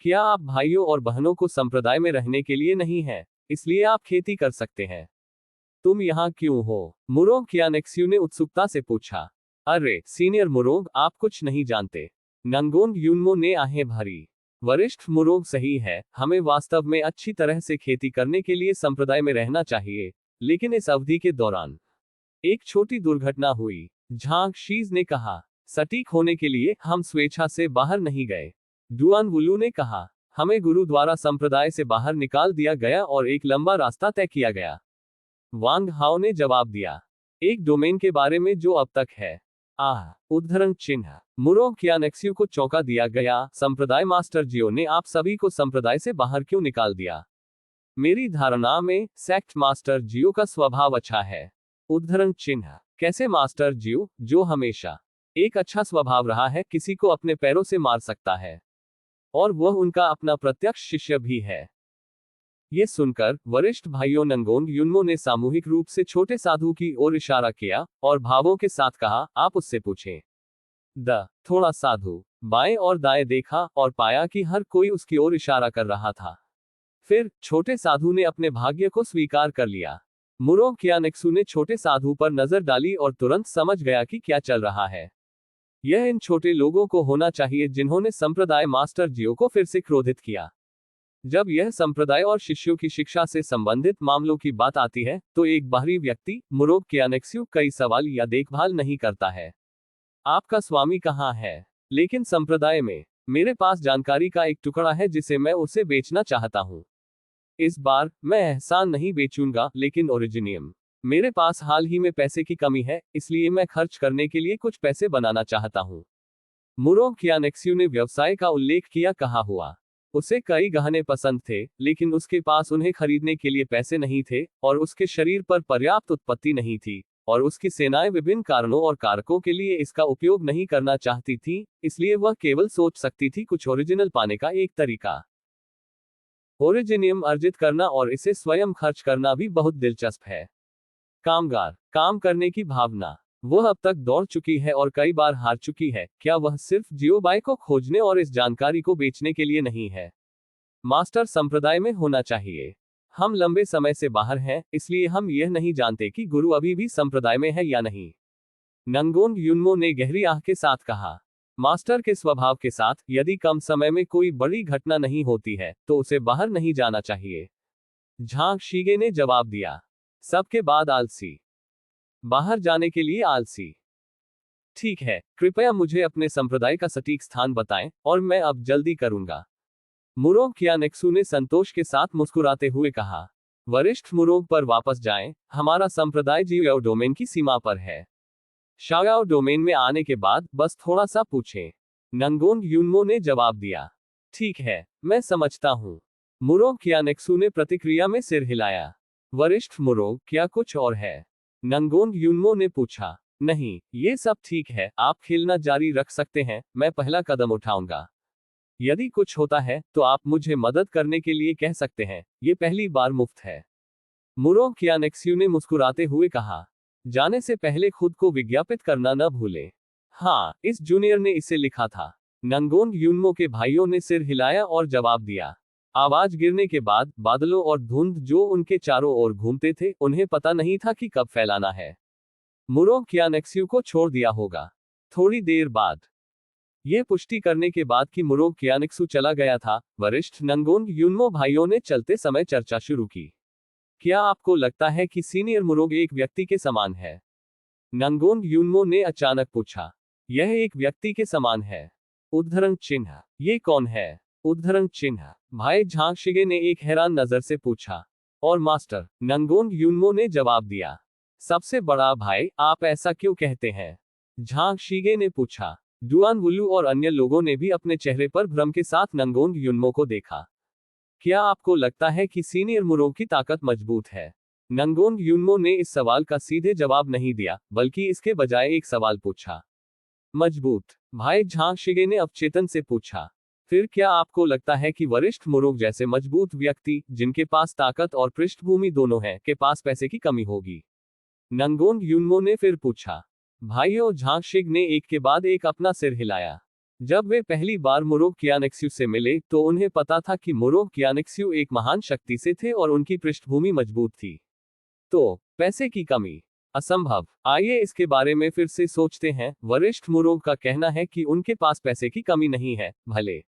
[SPEAKER 1] क्या आप भाइयों और बहनों को संप्रदाय में रहने के लिए नहीं है, इसलिए आप खेती कर सकते हैं? तुम यहाँ क्यों हो? मुरोंग कियानेक्स्यू ने उत्सुकता से पूछा। अरे सीनियर मुरोंग, आप कुछ नहीं जानते। नंगोंग यून्मो ने आहें भरी। वरिष्ठ मुरोंग, सही है, हमें वास्तव में अच्छी तरह से खेती करने के लिए संप्रदाय में रहना चाहिए, लेकिन इस अवधि के दौरान एक छोटी दुर्घटना हुई। झांग शीज ने कहा। सटीक होने के लिए हम स्वेच्छा से बाहर नहीं गए, डुअन वुलू ने कहा। हमें गुरु द्वारा संप्रदाय से बाहर निकाल दिया गया और एक लंबा रास्ता तय किया गया, वांग हाओ ने जवाब दिया। एक डोमेन के बारे में जो अब तक है। उद्धरण चिन्ह, मुरोंग कियानेक्स्यू को चौंका दिया गया। संप्रदाय मास्टर जियो ने आप सभी को संप्रदाय से बाहर क्यों निकाल दिया? मेरी धारणा में सेक्ट मास्टर जियो का स्वभाव अच्छा है। उद्धरण चिन्ह, कैसे मास्टर जियो, जो हमेशा एक अच्छा स्वभाव रहा है, किसी को अपने पैरों से मार सकता है और वह उनका अपना प्रत्यक्ष शिष्य भी है। ये सुनकर वरिष्ठ भाइयों नंगोंग यून्मो ने सामूहिक रूप से छोटे साधु की ओर इशारा किया और भावों के साथ कहा, आप उससे पूछें। थोड़ा साधु बाएं और दाएं देखा और पाया कि हर कोई उसकी ओर इशारा कर रहा था। फिर छोटे साधु ने अपने भाग्य को स्वीकार कर लिया। मुरोग कियानेक्सू ने छोटे साधु पर नजर डाली और तुरंत समझ गया कि क्या चल रहा है। यह इन छोटे लोगों को होना चाहिए जिन्होंने संप्रदाय मास्टर जियो को फिर से क्रोधित किया। जब यह संप्रदाय और शिष्यों की शिक्षा से संबंधित मामलों की बात आती है, तो एक बाहरी व्यक्ति, मुरोग कियानेक्सू, कई सवाल या देखभाल नहीं करता है। आपका स्वामी कहाँ है? लेकिन संप्रदाय में मेरे पास जानकारी का एक टुकड़ा है जिसे मैं उसे बेचना चाहता हूँ। इस बार मैं एहसान नहीं बेचूंगा, लेकिन ओरिजिनियम। मेरे पास हाल ही में पैसे की कमी है, इसलिए मैं खर्च करने के लिए कुछ पैसे बनाना चाहता हूँ। मुरोग कियानेक्सू ने व्यवसाय का उल्लेख किया। कहा हुआ उसे कई गहने पसंद थे, लेकिन उसके पास उन्हें खरीदने के लिए पैसे नहीं थे, और उसके शरीर पर पर्याप्त उत्पत्ति नहीं थी, और उसकी सेनाएं विभिन्न कारणों और कारकों के लिए इसका उपयोग नहीं करना चाहती थी, इसलिए वह केवल सोच सकती थी कुछ ओरिजिनल पाने का एक तरीका। ओरिजिनियम अर्जित करना और इसे स्वयं खर्च करना भी बहुत दिलचस्प है। कामगार, काम करने की भावना। वह अब तक दौड़ चुकी है और कई बार हार चुकी है। क्या वह सिर्फ जियोबाई को खोजने और इस जानकारी को बेचने के लिए नहीं है? मास्टर संप्रदाय में होना चाहिए। हम लंबे समय से बाहर हैं, इसलिए हम यह नहीं जानते कि गुरु अभी भी संप्रदाय में है या नहीं। नंगोंग युनमो ने गहरी आह के साथ कहा। मास्टर के स्वभाव के साथ, यदि कम समय में कोई बड़ी घटना नहीं होती है, तो उसे बाहर नहीं जाना चाहिए। झांग शीगे ने जवाब दिया। सबके बाद आलसी। बाहर जाने के लिए आलसी। ठीक है, कृपया मुझे अपने संप्रदाय का सटीक स्थान बताएं, और मैं अब जल्दी करूंगा। मुरोग कियानेक्सू ने संतोष के साथ मुस्कुराते हुए कहा। वरिष्ठ मुरोग पर वापस जाएं, हमारा संप्रदाय जियो डोमेन की सीमा पर है। शाओ डोमेन में आने के बाद बस थोड़ा सा पूछें। नंगोंग युनमो ने जवाब दिया। ठीक है, मैं समझता हूँ। मुरोग कियानेक्सू ने प्रतिक्रिया में सिर हिलाया। वरिष्ठ मुरोग, क्या कुछ और है? नंगोंग युनमो ने पूछा। नहीं, ये सब ठीक है, आप खेलना जारी रख सकते हैं, मैं पहला कदम उठाऊंगा। यदि कुछ होता है, तो आप मुझे मदद करने के लिए कह सकते हैं, ये पहली बार मुफ्त है। मुरोग कियानेक्सू ने मुस्कुराते हुए कहा। जाने से पहले खुद को विज्ञापित करना न भूलें। हाँ, इस जूनियर ने इसे लिखा था। नंगोंग युनमो के भाइयों ने सिर हिलाया और जवाब दिया। आवाज गिरने के बाद बादलों और धुंध जो उनके चारों ओर घूमते थे, उन्हें पता नहीं था कि कब फैलाना है। मुरोग कियानेक्सू को छोड़ दिया होगा। थोड़ी देर बाद, यह पुष्टि करने के बाद कि मुरोग कियानेक्सू चला गया था, वरिष्ठ नंगोंग युनमो भाइयों ने चलते समय चर्चा शुरू की। क्या आपको लगता है कि सीनियर मुरोग एक व्यक्ति के समान है? नंगोंग युनमो ने अचानक पूछा। यह एक व्यक्ति के समान है। उद्धरण चिन्ह। ये कौन है? उद्धरण चिन्ह। भाई झांग शिगे ने एक हैरान नजर से पूछा। और मास्टर, नंगोंग युनमो ने जवाब दिया। सबसे बड़ा भाई, आप ऐसा क्यों कहते हैं? झांग शिगे ने पूछा। डुआन वुलू और अन्य लोगों ने भी अपने चेहरे पर भ्रम के साथ नंगोंग युनमो को देखा। क्या आपको लगता है कि सीनियर मुरोग की ताकत मजबूत है? नंगोंग युनमो ने इस सवाल का सीधे जवाब नहीं दिया, बल्कि इसके बजाय एक सवाल पूछा। मजबूत? भाई झांग शिगे ने अवचेतन से पूछा। फिर क्या आपको लगता है कि वरिष्ठ मुरोग जैसे मजबूत व्यक्ति, जिनके पास ताकत और पृष्ठभूमि दोनों है, के पास पैसे की कमी होगी? नंगोंग युनमो ने फिर पूछा। भाइयों झांग शिग ने एक के बाद एक अपना सिर हिलाया। जब वे पहली बार मुरोग कियानेक्सू से मिले, तो उन्हें पता था कि मुरोग कियानेक्सू एक महान शक्ति से थे और उनकी पृष्ठभूमि मजबूत थी। तो पैसे की कमी असंभव। आइए इसके बारे में फिर से सोचते हैं। वरिष्ठ मुरोग का कहना है कि उनके पास पैसे की कमी नहीं है, भले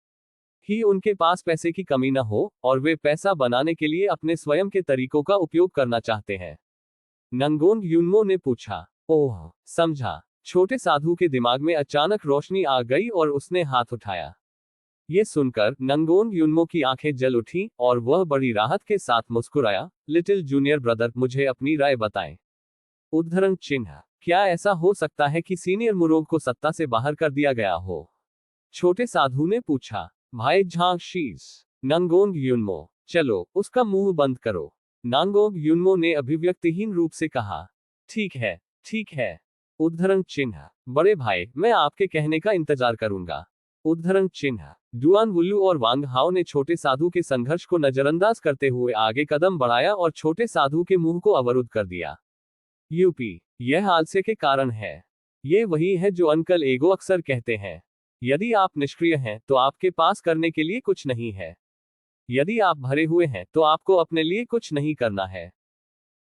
[SPEAKER 1] ही उनके पास पैसे की कमी न हो, और वे पैसा बनाने के लिए अपने स्वयं के तरीकों का उपयोग करना चाहते हैं। नंगोंग युनमो ने पूछा। ओह, समझा। छोटे साधु के दिमाग में अचानक रोशनी आ गई और उसने हाथ उठाया। ये सुनकर नंगोंग युनमो की आंखें जल उठी और वह बड़ी राहत के साथ मुस्कुराया। लिटिल जूनियर ब्रदर, मुझे अपनी राय बताएं। उद्धरण चिन्ह। क्या ऐसा हो सकता है कि सीनियर मुरोग को सत्ता से बाहर कर दिया गया हो? छोटे साधु ने पूछा। भाई झांग शीज। नंगोंग युनमो, चलो उसका मुंह बंद करो। नंगोंग युनमो ने अभिव्यक्तिहीन रूप से कहा। ठीक है, ठीक है। उद्धरण चिन्ह। बड़े भाई, मैं आपके कहने का इंतजार करूंगा। उद्धरण चिन्ह। डुआन वुल्लू और वांग हाओ ने छोटे साधु के संघर्ष को नजरअंदाज करते हुए आगे कदम बढ़ाया और छोटे साधु के मुंह को अवरुद्ध कर दिया। यूपी, यह आलस्य के कारण है। ये वही है जो अंकल एगो अक्सर कहते हैं। यदि आप निष्क्रिय हैं, तो आपके पास करने के लिए कुछ नहीं है। यदि आप भरे हुए हैं, तो आपको अपने लिए कुछ नहीं करना है।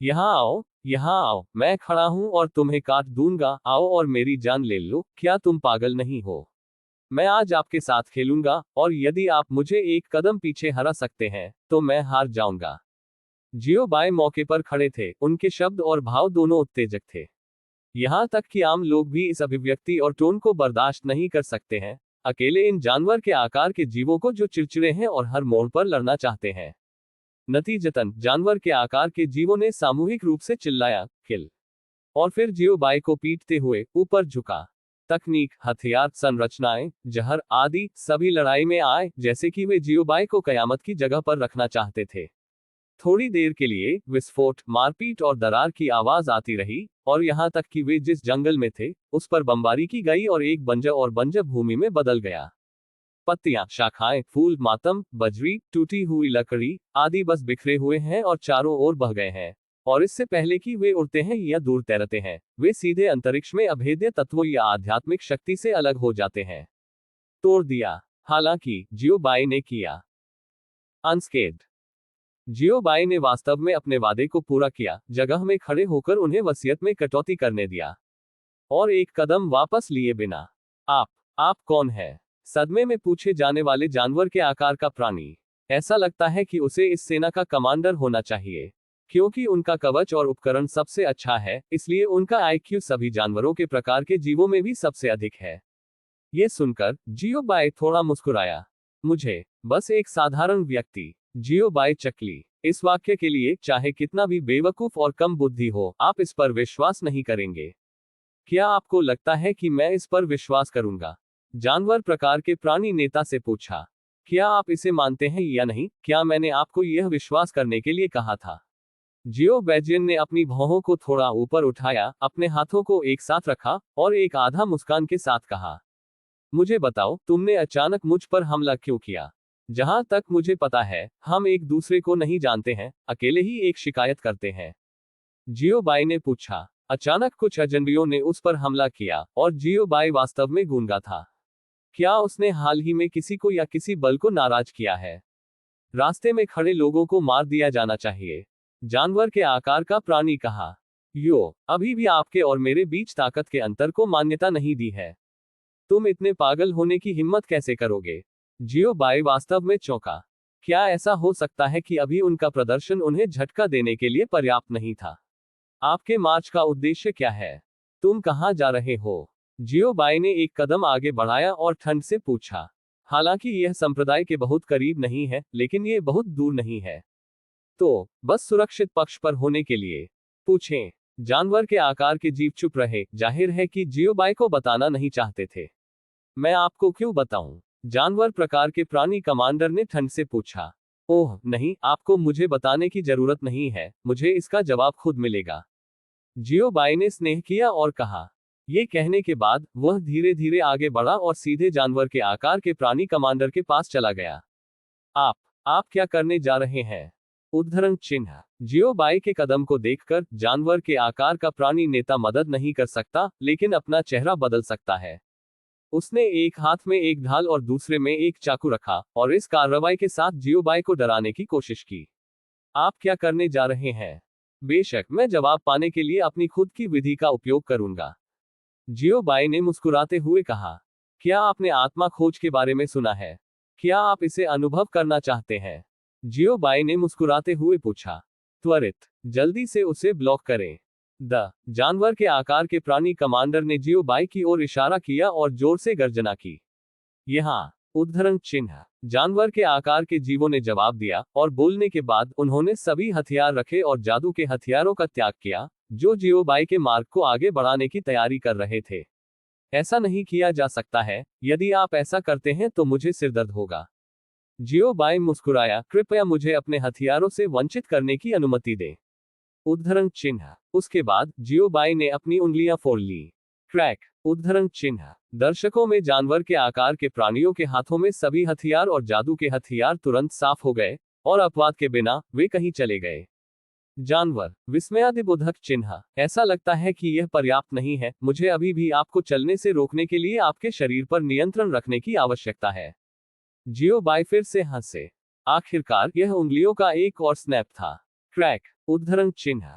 [SPEAKER 1] यहाँ आओ, मैं खड़ा हूं और तुम्हें काट दूंगा, आओ और मेरी जान ले लो, क्या तुम पागल नहीं हो? मैं आज आपके साथ खेलूंगा, और यदि आप मुझे एक कदम पीछे हरा सकते हैं, तो मैं हार जाऊंगा। जियो बाय मौके पर खड़े थे, उनके शब्द और भाव दोनों उत्तेजक थे। यहाँ तक कि आम लोग भी इस अभिव्यक्ति और टोन को बर्दाश्त नहीं कर सकते हैं, अकेले इन जानवर के आकार के जीवों को जो चिड़चिड़े हैं और हर मोड़ पर लड़ना चाहते हैं। नतीजतन जानवर के आकार के जीवों ने सामूहिक रूप से चिल्लाया, किल। और फिर जियो बाई को पीटते हुए ऊपर झुका। तकनीक, हथियार, संरचनाएं, जहर आदि सभी लड़ाई में आए, जैसे कि वे जियो बाई को कयामत की जगह पर रखना चाहते थे। थोड़ी देर के लिए विस्फोट, मारपीट और दरार की आवाज आती रही, और यहाँ तक कि वे जिस जंगल में थे, उस पर बमबारी की गई और एक बंजर भूमि में बदल गया। पत्तियां, शाखाएं, फूल, मातम, बजरी, टूटी हुई लकड़ी आदि बस बिखरे हुए हैं और चारों ओर बह गए हैं। और इससे पहले कि वे उड़ते हैं या दूर तैरते हैं, वे सीधे अंतरिक्ष में अभेद्य तत्वों या आध्यात्मिक शक्ति से अलग हो जाते हैं। तोड़ दिया। हालांकि जियो बाई ने किया। अनस्केथ्ड। जियो बाई ने वास्तव में अपने वादे को पूरा किया, जगह में खड़े होकर उन्हें वसीयत में कटौती करने दिया और एक कदम वापस लिए बिना। आप कौन है? सदमे में पूछे जाने वाले जानवर के आकार का प्राणी। ऐसा लगता है कि उसे इस सेना का कमांडर होना चाहिए। क्योंकि उनका कवच और उपकरण सबसे अच्छा है, इसलिए उनका आईक्यू सभी जानवरों के प्रकार के जीवों में भी सबसे अधिक है। ये सुनकर जियो बाई थोड़ा मुस्कुराया। मुझे बस एक साधारण व्यक्ति। जियो बाई चकली। इस वाक्य के लिए चाहे कितना भी बेवकूफ और कम बुद्धि हो, आप इस पर विश्वास नहीं करेंगे। क्या आपको लगता है कि मैं इस पर विश्वास करूंगा? जानवर प्रकार के प्राणी नेता से पूछा। क्या आप इसे मानते हैं या नहीं? क्या मैंने आपको यह विश्वास करने के लिए कहा था? जियो बैजियन ने अपनी भौहों को थोड़ा ऊपर उठाया, अपने हाथों को एक साथ रखा और एक आधा मुस्कान के साथ कहा, मुझे बताओ, तुमने अचानक मुझ पर हमला क्यों किया? जहां तक मुझे पता है, हम एक दूसरे को नहीं जानते हैं, अकेले ही एक शिकायत करते हैं। जियो बाई ने पूछा। अचानक कुछ अजनबियों ने उस पर हमला किया, और जियो बाई वास्तव में गूंगा था। क्या उसने हाल ही में किसी को या किसी बल को नाराज किया है? रास्ते में खड़े लोगों को मार दिया जाना चाहिए। जानवर के आकार का प्राणी कहा। अभी भी आपके और मेरे बीच ताकत के अंतर को मान्यता नहीं दी है। तुम इतने पागल होने की हिम्मत कैसे करोगे? जियो बाई वास्तव में चौंका। क्या ऐसा हो सकता है कि अभी उनका प्रदर्शन उन्हें झटका देने के लिए पर्याप्त नहीं था? आपके मार्च का उद्देश्य क्या है? तुम कहां जा रहे हो? जियो बाई ने एक कदम आगे बढ़ाया और ठंड से पूछा। हालांकि यह संप्रदाय के बहुत करीब नहीं है, लेकिन यह बहुत दूर नहीं है। तो बस सुरक्षित पक्ष पर होने के लिए पूछें। जानवर के आकार के जीव चुप रहे। जाहिर है कि जियो बाई को बताना नहीं चाहते थे। मैं आपको क्यों बताऊं? जानवर प्रकार के प्राणी कमांडर ने ठंड से पूछा। ओह नहीं, आपको मुझे बताने की जरूरत नहीं है, मुझे इसका जवाब खुद मिलेगा। जियो बाई ने स्नेह किया और कहा। ये कहने के बाद वह धीरे धीरे आगे बढ़ा और सीधे जानवर के आकार के प्राणी कमांडर के पास चला गया। आप क्या करने जा रहे हैं? उद्धरण चिन्ह। जियो बाई के कदम को देखकर जानवर के आकार का प्राणी नेता मदद नहीं कर सकता, लेकिन अपना चेहरा बदल सकता है। उसने एक हाथ में एक ढाल और दूसरे में एक चाकू रखा, और इस कार्रवाई के साथ जियो बाई को डराने की कोशिश की। आप क्या करने जा रहे हैं? बेशक, मैं जवाब पाने के लिए अपनी खुद की विधि का उपयोग करूंगा। जियो बाई ने मुस्कुराते हुए कहा। क्या आपने आत्मा खोज के बारे में सुना है? क्या आप इसे अनुभव करना चाहते हैं? जियो बाई ने मुस्कुराते हुए पूछा। त्वरित, जल्दी से उसे ब्लॉक करें। जानवर के आकार के प्राणी कमांडर ने जियो बाई की ओर इशारा किया और जोर से गर्जना की। यहाँ उद्धरण चिन्ह। जानवर के आकार के जीवों ने जवाब दिया, और बोलने के बाद उन्होंने सभी हथियार रखे और जादू के हथियारों का त्याग किया, जो जियो बाई के मार्ग को आगे बढ़ाने की तैयारी कर रहे थे। ऐसा नहीं किया जा सकता है। यदि आप ऐसा करते हैं तो मुझे सिरदर्द होगा। जियो बाई मुस्कुराया। कृपया मुझे अपने हथियारों से वंचित करने की अनुमति दें। उद्धरण चिन्ह। उसके बाद जियो बाई ने अपनी उंगलियां फोड़ ली। क्रैक। उद्धरण चिन्ह। दर्शकों में जानवर के आकार के प्राणियों के हाथों में सभी हथियार और जादू के हथियार तुरंत साफ हो गए, और अपवाद के बिना वे कहीं चले गए। जानवर विस्मयादिबोधक चिन्ह। ऐसा लगता है कि यह पर्याप्त नहीं है, मुझे अभी भी आपको चलने से रोकने के लिए आपके शरीर पर नियंत्रण रखने की आवश्यकता है। जियो बाई फिर से हंसे। आखिरकार यह उंगलियों का एक और स्नैप था। क्रैक। उद्धरण चिन्ह।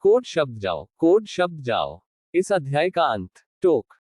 [SPEAKER 1] कोड शब्द जाओ, कोड शब्द जाओ। इस अध्याय का अंत। टोक।